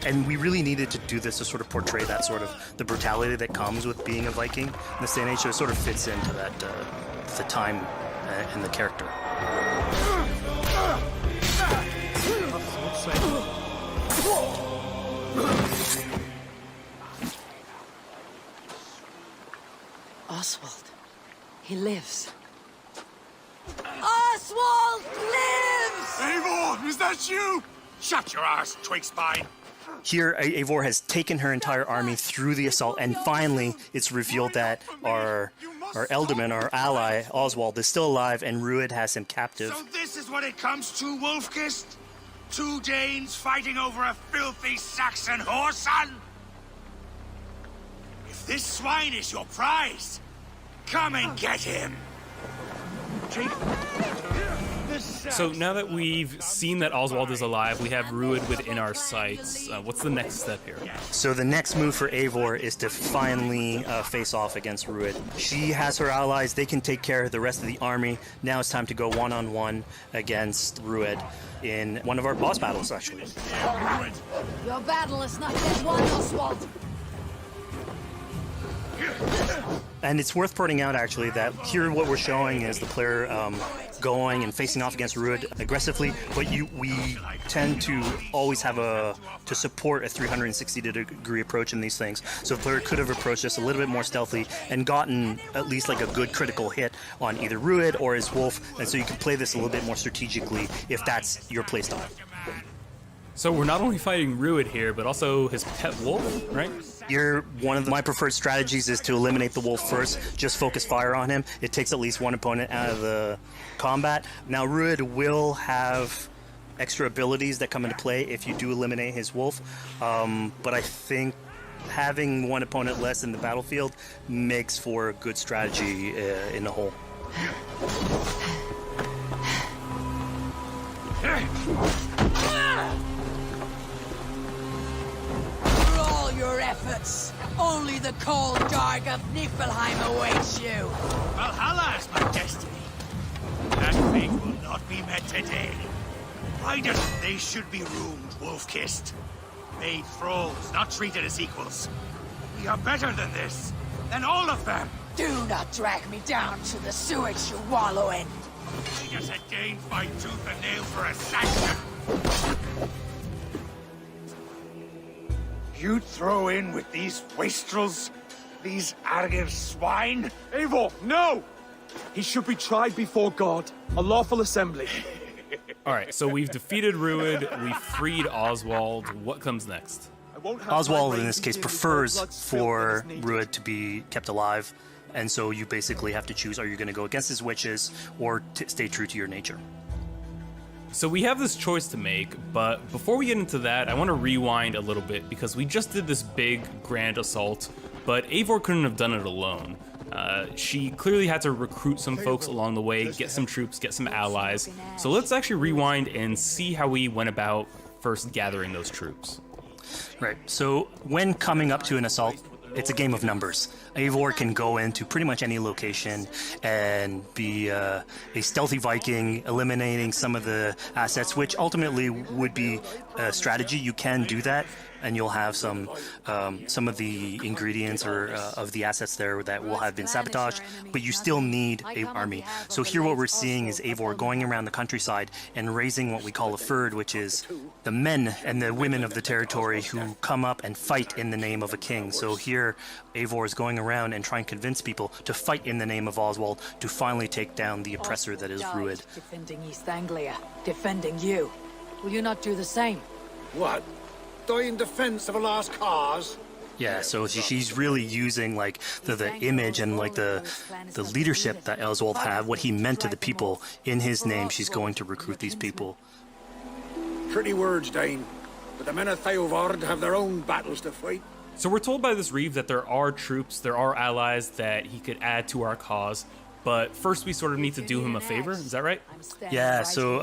And we really needed to do this to sort of portray that sort of the brutality that comes with being a Viking in this day and age. So it sort of fits into that, the time and the character. Oswald. He lives. Oswald lives! Eivor, is that you? Shut your arse, twig spine. Here, Eivor has taken her entire army through the assault, and finally it's revealed that our Ealdorman, our ally, Oswald, is still alive, and Rued has him captive. So this is what it comes to, Wolfkist? 2 Danes fighting over a filthy Saxon whoreson? If this swine is your prize, come and get him. So now that we've seen that Oswald is alive, we have Rued within our sights. What's the next step here? So the next move for Eivor is to finally face off against Rued. She has her allies. They can take care of the rest of the army. Now it's time to go one-on-one against Rued in one of our boss battles, actually. Your battle is not yet won, Oswald. And it's worth pointing out, actually, that here what we're showing is the player going and facing off against Rued aggressively, but we tend to always have to support a 360-degree approach in these things. So the player could have approached this a little bit more stealthily and gotten at least like a good critical hit on either Rued or his wolf, and so you can play this a little bit more strategically if that's your playstyle. So we're not only fighting Rued here, but also his pet wolf, right? Here, one of my preferred strategies is to eliminate the wolf first, just focus fire on him. It takes at least one opponent out of the combat. Now, Rued will have extra abilities that come into play if you do eliminate his wolf, but I think having one opponent less in the battlefield makes for a good strategy in the whole. Your efforts. Only the cold dark of Niflheim awaits you. Valhalla is my destiny. That fate will not be met today. Riders, they should be roomed, wolf-kissed. Made thralls, not treated as equals. We are better than this. Than all of them. Do not drag me down to the sewage you wallow in. We just a Dane fight tooth and nail for a Saxon. You'd throw in with these wastrels? These arrogant swine? Eivor, no! He should be tried before God. A lawful assembly. All right, so we've defeated Rued, we freed Oswald. What comes next? Oswald, in this case, prefers for Rued to be kept alive, and so you basically have to choose, are you going to go against his wishes or stay true to your nature? So we have this choice to make, but before we get into that, I want to rewind a little bit because we just did this big, grand assault, but Eivor couldn't have done it alone. She clearly had to recruit some folks along the way, get some troops, get some allies. So let's actually rewind and see how we went about first gathering those troops. Right, so when coming up to an assault, it's a game of numbers. Eivor can go into pretty much any location and be a stealthy Viking, eliminating some of the assets, which ultimately would be a strategy. You can do that, and you'll have some of the ingredients or of the assets there that will have been sabotaged, but you still need an army. So here what we're seeing is Eivor going around the countryside and raising what we call a fyrd, which is the men and the women of the territory who come up and fight in the name of a king. So here Eivor is going around and trying to convince people to fight in the name of Oswald to finally take down the oppressor that is Rued. Defending East Anglia, defending you. Will you not do the same? What? Die in defense of a lost cause? Yeah, so she's really using like the image and like the leadership that Oswald had, what he meant to the people in his name. She's going to recruit these people. Pretty words, Dane. But the men of Theovard have their own battles to fight. So we're told by this Reeve that there are troops, there are allies that he could add to our cause. but first we sort of need to do him a favor. Is that right? Yeah, so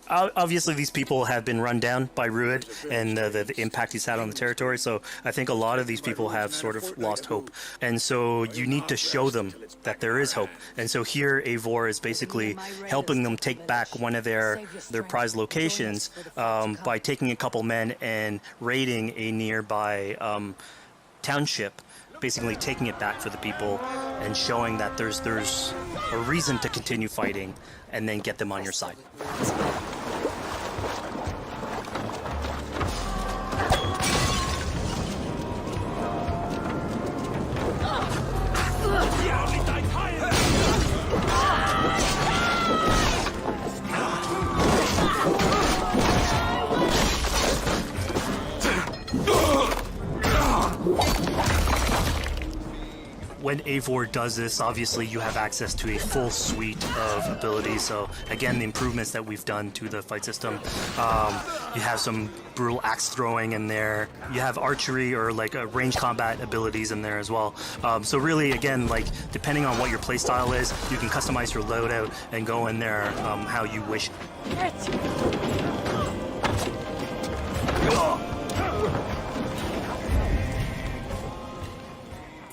obviously these people have been run down by Rued and the impact he's had on the territory, so I think a lot of these people have sort of lost hope. And so you need to show them that there is hope. And so here Eivor is basically helping them take back one of their prized locations by taking a couple men and raiding a nearby township, basically taking it back for the people and showing that there's a reason to continue fighting and then get them on your side. When Eivor does this, obviously you have access to a full suite of abilities. So again, the improvements that we've done to the fight system. You have some brutal axe throwing in there. You have archery or like range combat abilities in there as well. So really, again, like depending on what your playstyle is, you can customize your loadout and go in there how you wish.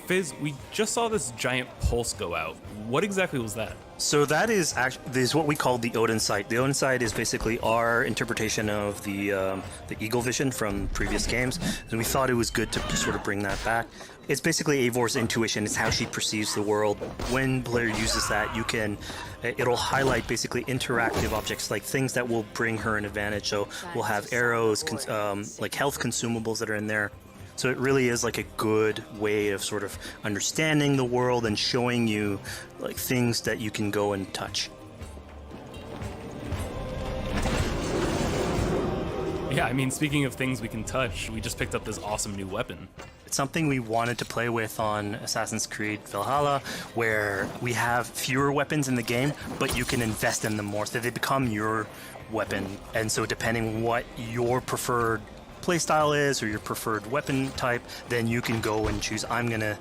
Fizz, we just saw this giant pulse go out. What exactly was that? So that is what we call the Odin Sight. The Odin Sight is basically our interpretation of the Eagle Vision from previous games, and we thought it was good to sort of bring that back. It's basically Eivor's intuition. It's how she perceives the world. When player uses that, it'll highlight basically interactive objects, like things that will bring her an advantage. So we'll have arrows, like health consumables that are in there. So it really is like a good way of sort of understanding the world and showing you like things that you can go and touch. Yeah, I mean, speaking of things we can touch, we just picked up this awesome new weapon. It's something we wanted to play with on Assassin's Creed Valhalla, where we have fewer weapons in the game, but you can invest in them more, so they become your weapon. And so depending what your preferred playstyle is or your preferred weapon type, then you can go and choose, I'm gonna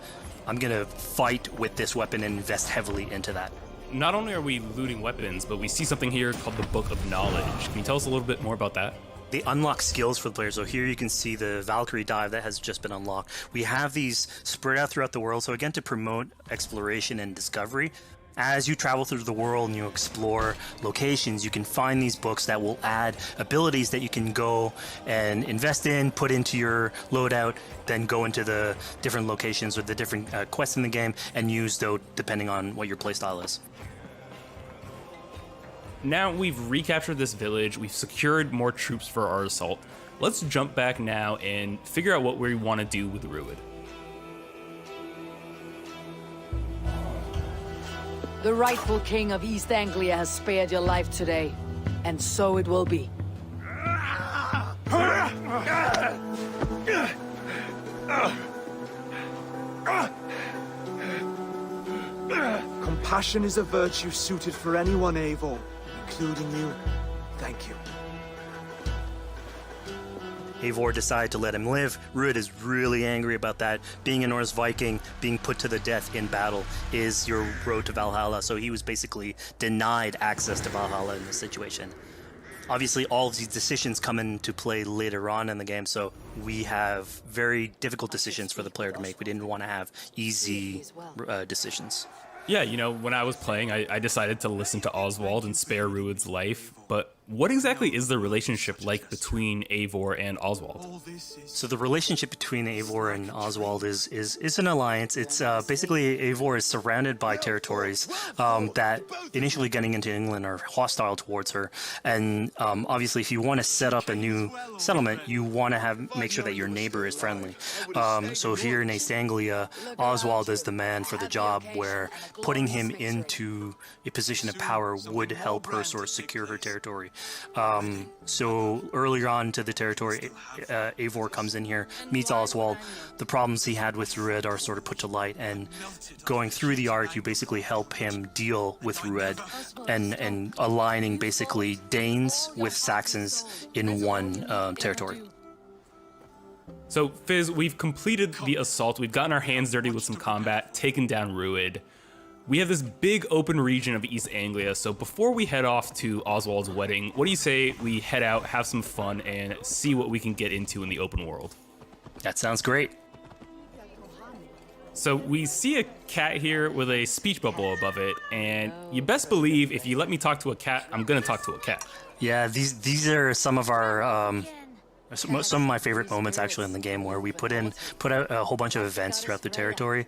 fight with this weapon and invest heavily into that. Not only are we looting weapons, but we see something here called the Book of Knowledge. Can you tell us a little bit more about that? They unlock skills for the player. So here you can see the Valkyrie dive that has just been unlocked. We have these spread out throughout the world, so again, to promote exploration and discovery. As you travel through the world and you explore locations, you can find these books that will add abilities that you can go and invest in, put into your loadout, then go into the different locations or the different quests in the game and use those depending on what your playstyle is. Now we've recaptured this village, we've secured more troops for our assault. Let's jump back now and figure out what we want to do with Rued. The rightful king of East Anglia has spared your life today, and so it will be. Compassion is a virtue suited for anyone, Eivor, including you. Thank you. Eivor decided to let him live. Rued is really angry about that. Being a Norse Viking, being put to the death in battle is your road to Valhalla. So he was basically denied access to Valhalla in this situation. Obviously, all of these decisions come into play later on in the game, so we have very difficult decisions for the player to make. We didn't want to have easy decisions. Yeah, you know, when I was playing, I decided to listen to Oswald and spare Rued's life, but what exactly is the relationship like between Eivor and Oswald? So the relationship between Eivor and Oswald is an alliance. It's basically Eivor is surrounded by territories that initially getting into England are hostile towards her. And obviously if you want to set up a new settlement, you want to make sure that your neighbor is friendly. So here in East Anglia, Oswald is the man for the job, where putting him into a position of power would help her sort of secure her territory. So earlier on to the territory, Eivor comes in here, meets Oswald. The problems he had with Rued are sort of put to light, and going through the arc, you basically help him deal with Rued and aligning basically Danes with Saxons in one territory. So, Fizz, we've completed the assault. We've gotten our hands dirty with some combat, taken down Rued. We have this big open region of East Anglia, so before we head off to Oswald's wedding, what do you say we head out, have some fun, and see what we can get into in the open world? That sounds great. So we see a cat here with a speech bubble above it, and you best believe if you let me talk to a cat, I'm gonna talk to a cat. Yeah, these are some of our some of my favorite moments actually in the game, where we put out a whole bunch of events throughout the territory.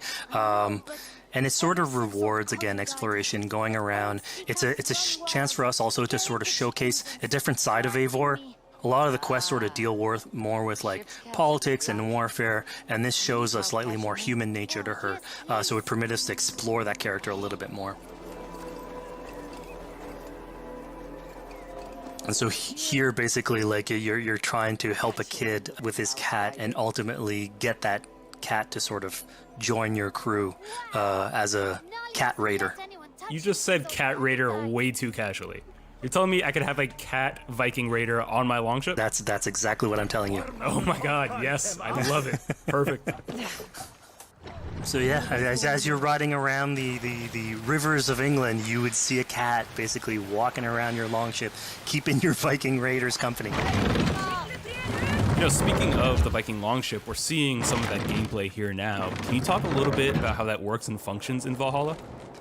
And it sort of rewards, again, exploration, going around. It's a chance for us also to sort of showcase a different side of Eivor. A lot of the quests sort of deal more with like politics and warfare, and this shows a slightly more human nature to her. So it permits us to explore that character a little bit more. And so here, basically, like you're trying to help a kid with his cat, and ultimately get that cat to sort of join your crew as a cat raider. You just said cat raider way too casually. You're telling me I could have a cat Viking raider on my longship? That's exactly what I'm telling you. Oh my god, yes, I love it. Perfect. So yeah, as you're riding around the rivers of England, you would see a cat basically walking around your longship, keeping your Viking raiders company. You know, speaking of the Viking longship, we're seeing some of that gameplay here now. Can you talk a little bit about how that works and functions in Valhalla?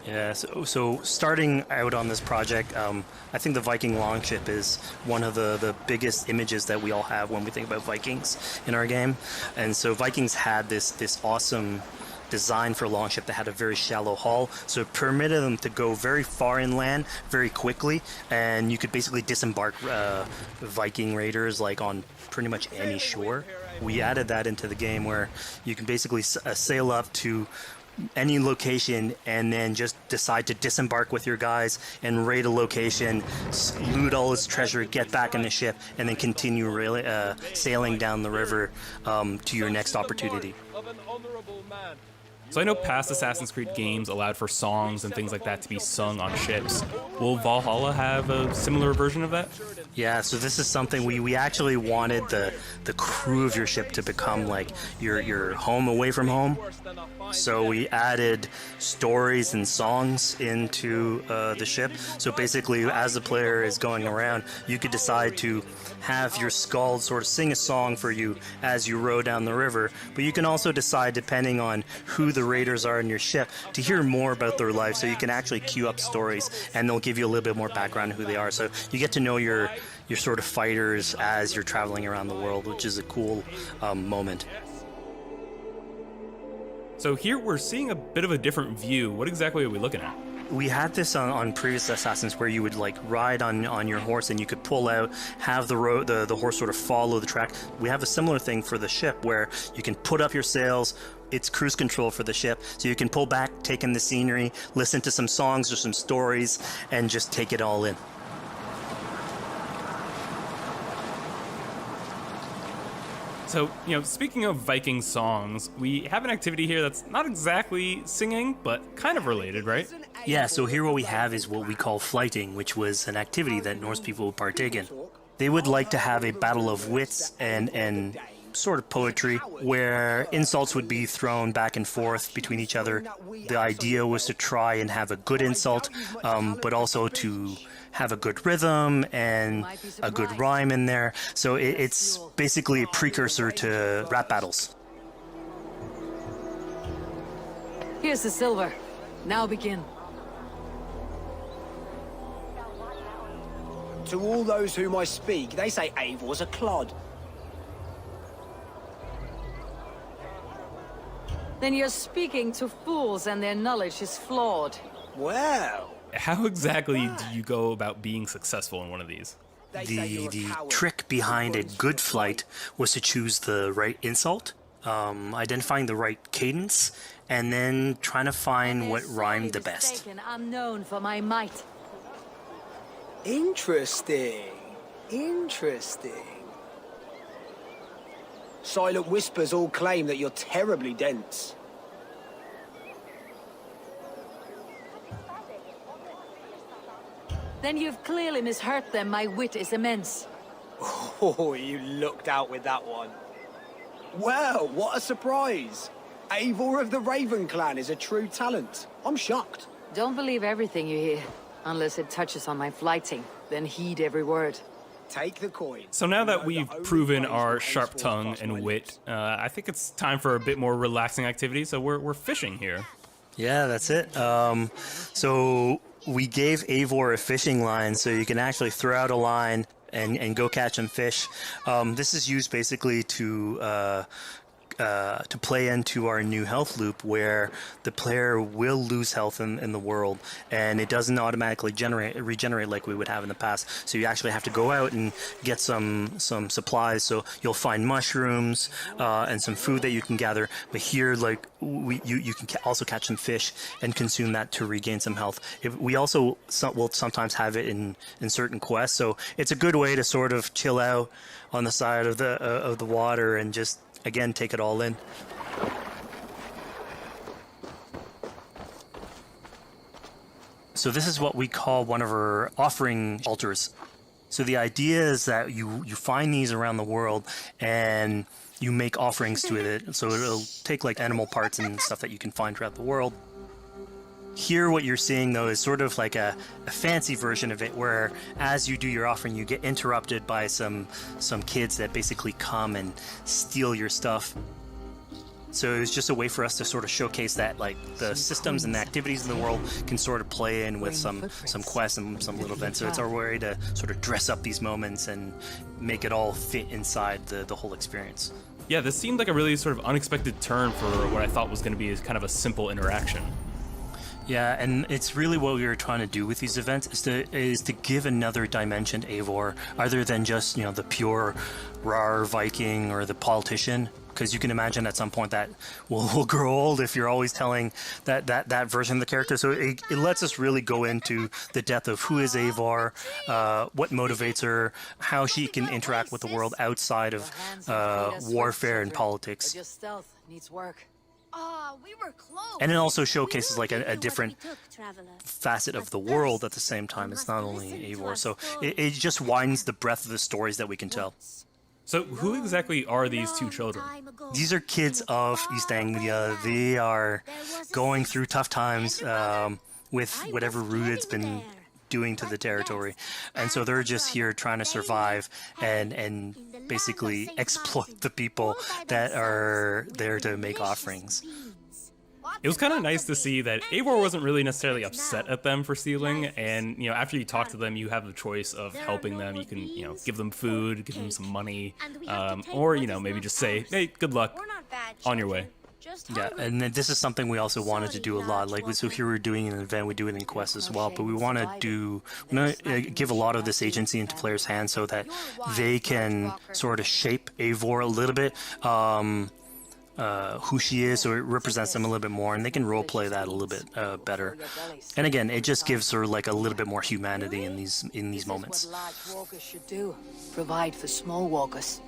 Yeah, so starting out on this project, I think the Viking longship is one of the biggest images that we all have when we think about Vikings in our game. And so Vikings had this awesome design for a longship that had a very shallow hull, so it permitted them to go very far inland very quickly, and you could basically disembark Viking raiders like on pretty much any shore. We added that into the game where you can basically sail up to any location and then just decide to disembark with your guys and raid a location, loot all its treasure, get back in the ship, and then continue sailing down the river to your next opportunity. So I know past Assassin's Creed games allowed for songs and things like that to be sung on ships. Will Valhalla have a similar version of that? Yeah, so this is something we actually wanted the crew of your ship to become like your home away from home. So we added stories and songs into the ship. So basically, as the player is going around, you could decide to have your skald sort of sing a song for you as you row down the river. But you can also decide, depending on who the raiders are in your ship, to hear more about their life. So you can actually queue up stories, and they'll give you a little bit more background on who they are. So you get to know your sort of fighters as you're traveling around the world, which is a cool moment. So here we're seeing a bit of a different view. What exactly are we looking at? We had this on previous Assassins, where you would like ride on your horse and you could pull out, have the horse sort of follow the track. We have a similar thing for the ship, where you can put up your sails. It's cruise control for the ship, so you can pull back, take in the scenery, listen to some songs or some stories, and just take it all in. So, you know, speaking of Viking songs, we have an activity here that's not exactly singing, but kind of related, right? Yeah, so here what we have is what we call flighting, which was an activity that Norse people would partake in. They would like to have a battle of wits and sort of poetry, where insults would be thrown back and forth between each other. The idea was to try and have a good insult, but also to have a good rhythm and a good rhyme in there. So it's basically a precursor to rap battles. Here's the silver. Now begin. To all those whom I speak, they say Eivor's a clod. Then you're speaking to fools and their knowledge is flawed. Well... How exactly do you go about being successful in one of these? The trick behind a good flight was to choose the right insult, identifying the right cadence, and then trying to find what rhymed the best. I'm known for my might. Interesting. Interesting. Silent whispers all claim that you're terribly dense. Then you've clearly mishurt them. My wit is immense. Oh, you looked out with that one. Well, what a surprise. Eivor of the Raven clan is a true talent. I'm shocked. Don't believe everything you hear, unless it touches on my flighting. Then heed every word. Take the coin. So now that we've proven our sharp tongue and wit, I think it's time for a bit more relaxing activity. So we're fishing here. Yeah, that's it. So we gave Eivor a fishing line, so you can actually throw out a line and go catch some fish. This is used basically to play into our new health loop, where the player will lose health in the world, and it doesn't automatically regenerate like we would have in the past. So you actually have to go out and get some supplies. So you'll find mushrooms and some food that you can gather. But here, like you can also catch some fish and consume that to regain some health. We also will sometimes have it in certain quests. So it's a good way to sort of chill out on the side of the water and just, again, take it all in. So this is what we call one of our offering altars. So the idea is that you find these around the world and you make offerings to it. So it'll take like animal parts and stuff that you can find throughout the world. Here what you're seeing though is sort of like a fancy version of it, where as you do your offering you get interrupted by some kids that basically come and steal your stuff. So it was just a way for us to sort of showcase that like the systems and the activities in the world can sort of play in with some quests and some little events. So it's our way to sort of dress up these moments and make it all fit inside the whole experience. Yeah, this seemed like a really sort of unexpected turn for what I thought was going to be kind of a simple interaction. Yeah, and it's really what we were trying to do with these events is to give another dimension to Eivor, other than just, you know, the pure rar Viking or the politician. Because you can imagine at some point that will grow old if you're always telling that version of the character. So it lets us really go into the depth of who is Eivor, what motivates her, how she can interact with the world outside of warfare and politics. Your stealth needs work. We were close. And it also showcases like a different facet of the world at the same time. It's not only Eivor, so it just widens the breadth of the stories that we can tell. So who exactly are these two children? These are kids of East Anglia. They are going through tough times with whatever Rued's been doing to the territory. And so they're just here trying to survive and basically exploit the people that are there to make offerings. It was kind of nice to see that Eivor wasn't really necessarily upset at them for stealing, and, you know, after you talk to them, you have the choice of helping them. You can, you know, give them food, give them some money, or, you know, maybe just say, hey, good luck, on your way. Yeah, and then this is something we also wanted to do a lot. Like, so here we're doing an event, we do it in quests as well, but we want to give a lot of this agency into players' hands so that they can sort of shape Eivor a little bit. Who she is, so it represents them a little bit more, and they can roleplay that a little bit better. And again, it just gives her like a little bit more humanity in these moments. What large walkers should do. Provide for small walkers.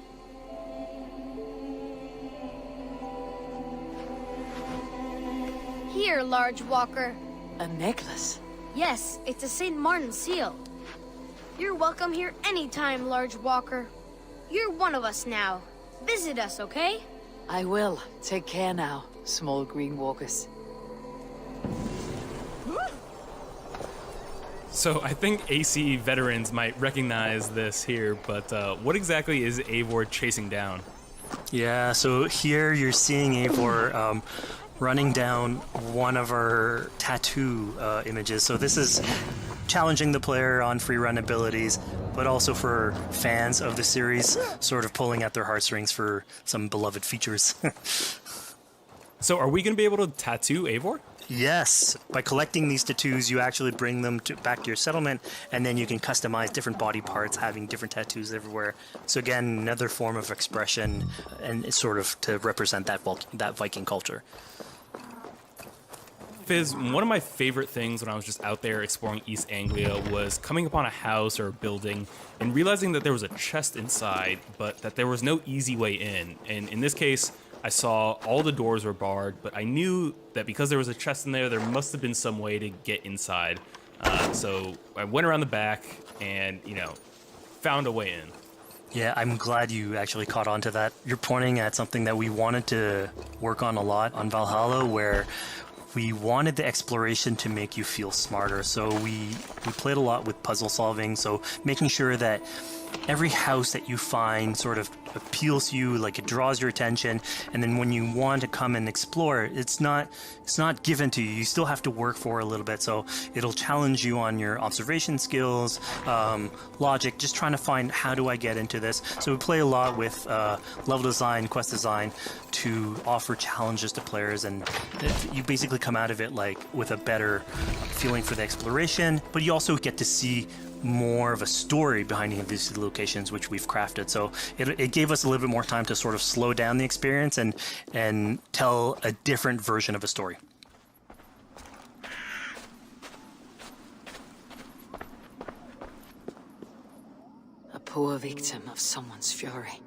Here, large walker. A necklace? Yes, it's a St. Martin seal. You're welcome here anytime, large walker. You're one of us now. Visit us, okay? I will. Take care now, small green walkers. So I think AC veterans might recognize this here, but what exactly is Eivor chasing down? Yeah, so here you're seeing Eivor running down one of our tattoo images. So this is challenging the player on free run abilities, but also for fans of the series, sort of pulling at their heartstrings for some beloved features. So are we going to be able to tattoo Eivor? Yes. By collecting these tattoos, you actually bring them back to your settlement, and then you can customize different body parts, having different tattoos everywhere. So again, another form of expression, and it's sort of to represent that Viking culture. Fizz, one of my favorite things when I was just out there exploring East Anglia was coming upon a house or a building and realizing that there was a chest inside, but that there was no easy way in. And in this case, I saw all the doors were barred, but I knew that because there was a chest in there, there must have been some way to get inside. So I went around the back and, you know, found a way in. Yeah, I'm glad you actually caught on to that. You're pointing at something that we wanted to work on a lot on Valhalla, where we wanted the exploration to make you feel smarter. So we played a lot with puzzle solving. So making sure that every house that you find sort of appeals to you, like it draws your attention, and then when you want to come and explore, it's not given to you. You still have to work for a little bit. So it'll challenge you on your observation skills, logic, just trying to find how do I get into this. So we play a lot with level design, quest design to offer challenges to players, and you basically come out of it like with a better feeling for the exploration, but you also get to see more of a story behind any of these locations, which we've crafted. So it gave us a little bit more time to sort of slow down the experience and tell a different version of a story. A poor victim of someone's fury.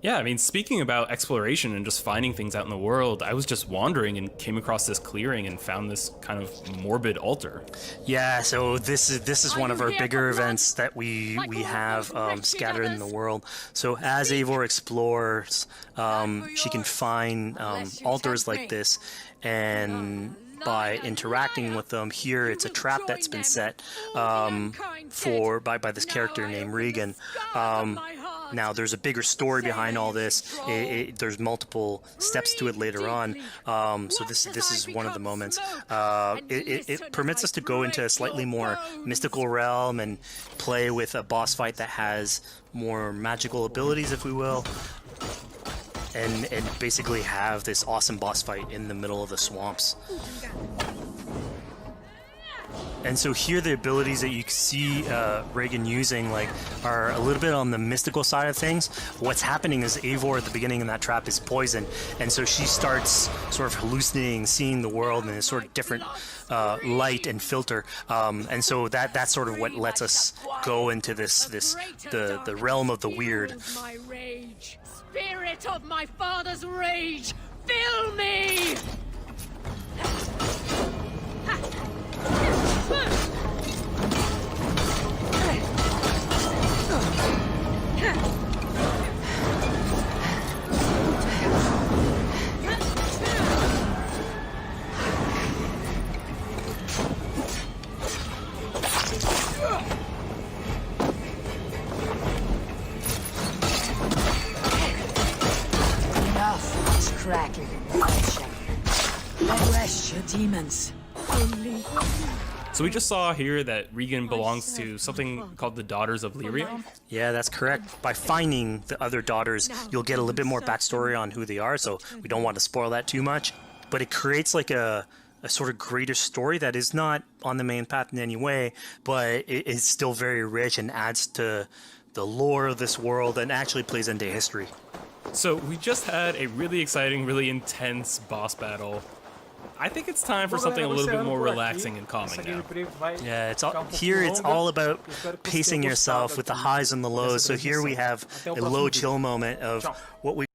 Yeah, I mean, speaking about exploration and just finding things out in the world, I was just wandering and came across this clearing and found this kind of morbid altar. Yeah, so this is one of our bigger events that we have scattered in the world. So as Eivor explores, she can find altars like this, and by interacting with them, here it's a trap that's been set by this character named Regan. Now, there's a bigger story behind all this. There's multiple steps to it later on. So this is one of the moments. It permits us to go into a slightly more mystical realm and play with a boss fight that has more magical abilities, if we will. And basically have this awesome boss fight in the middle of the swamps. And so here the abilities that you see Regan using are a little bit on the mystical side of things. What's happening is Eivor at the beginning in that trap is poisoned, and so she starts sort of hallucinating, seeing the world in a sort of different light and filter. And so that's sort of what lets us go into the realm of the weird. My rage, spirit of my father's rage, fill me! Enough is cracking and punching. Arrest your demons. So we just saw here that Regan belongs to something called the Daughters of Lyrium? Yeah, that's correct. By finding the other daughters, you'll get a little bit more backstory on who they are, so we don't want to spoil that too much. But it creates like a sort of greater story that is not on the main path in any way, but it is still very rich and adds to the lore of this world and actually plays into history. So we just had a really exciting, really intense boss battle. I think it's time for something a little bit more relaxing and calming now. Yeah, it's all about pacing yourself with the highs and the lows. So here we have a low chill moment of what we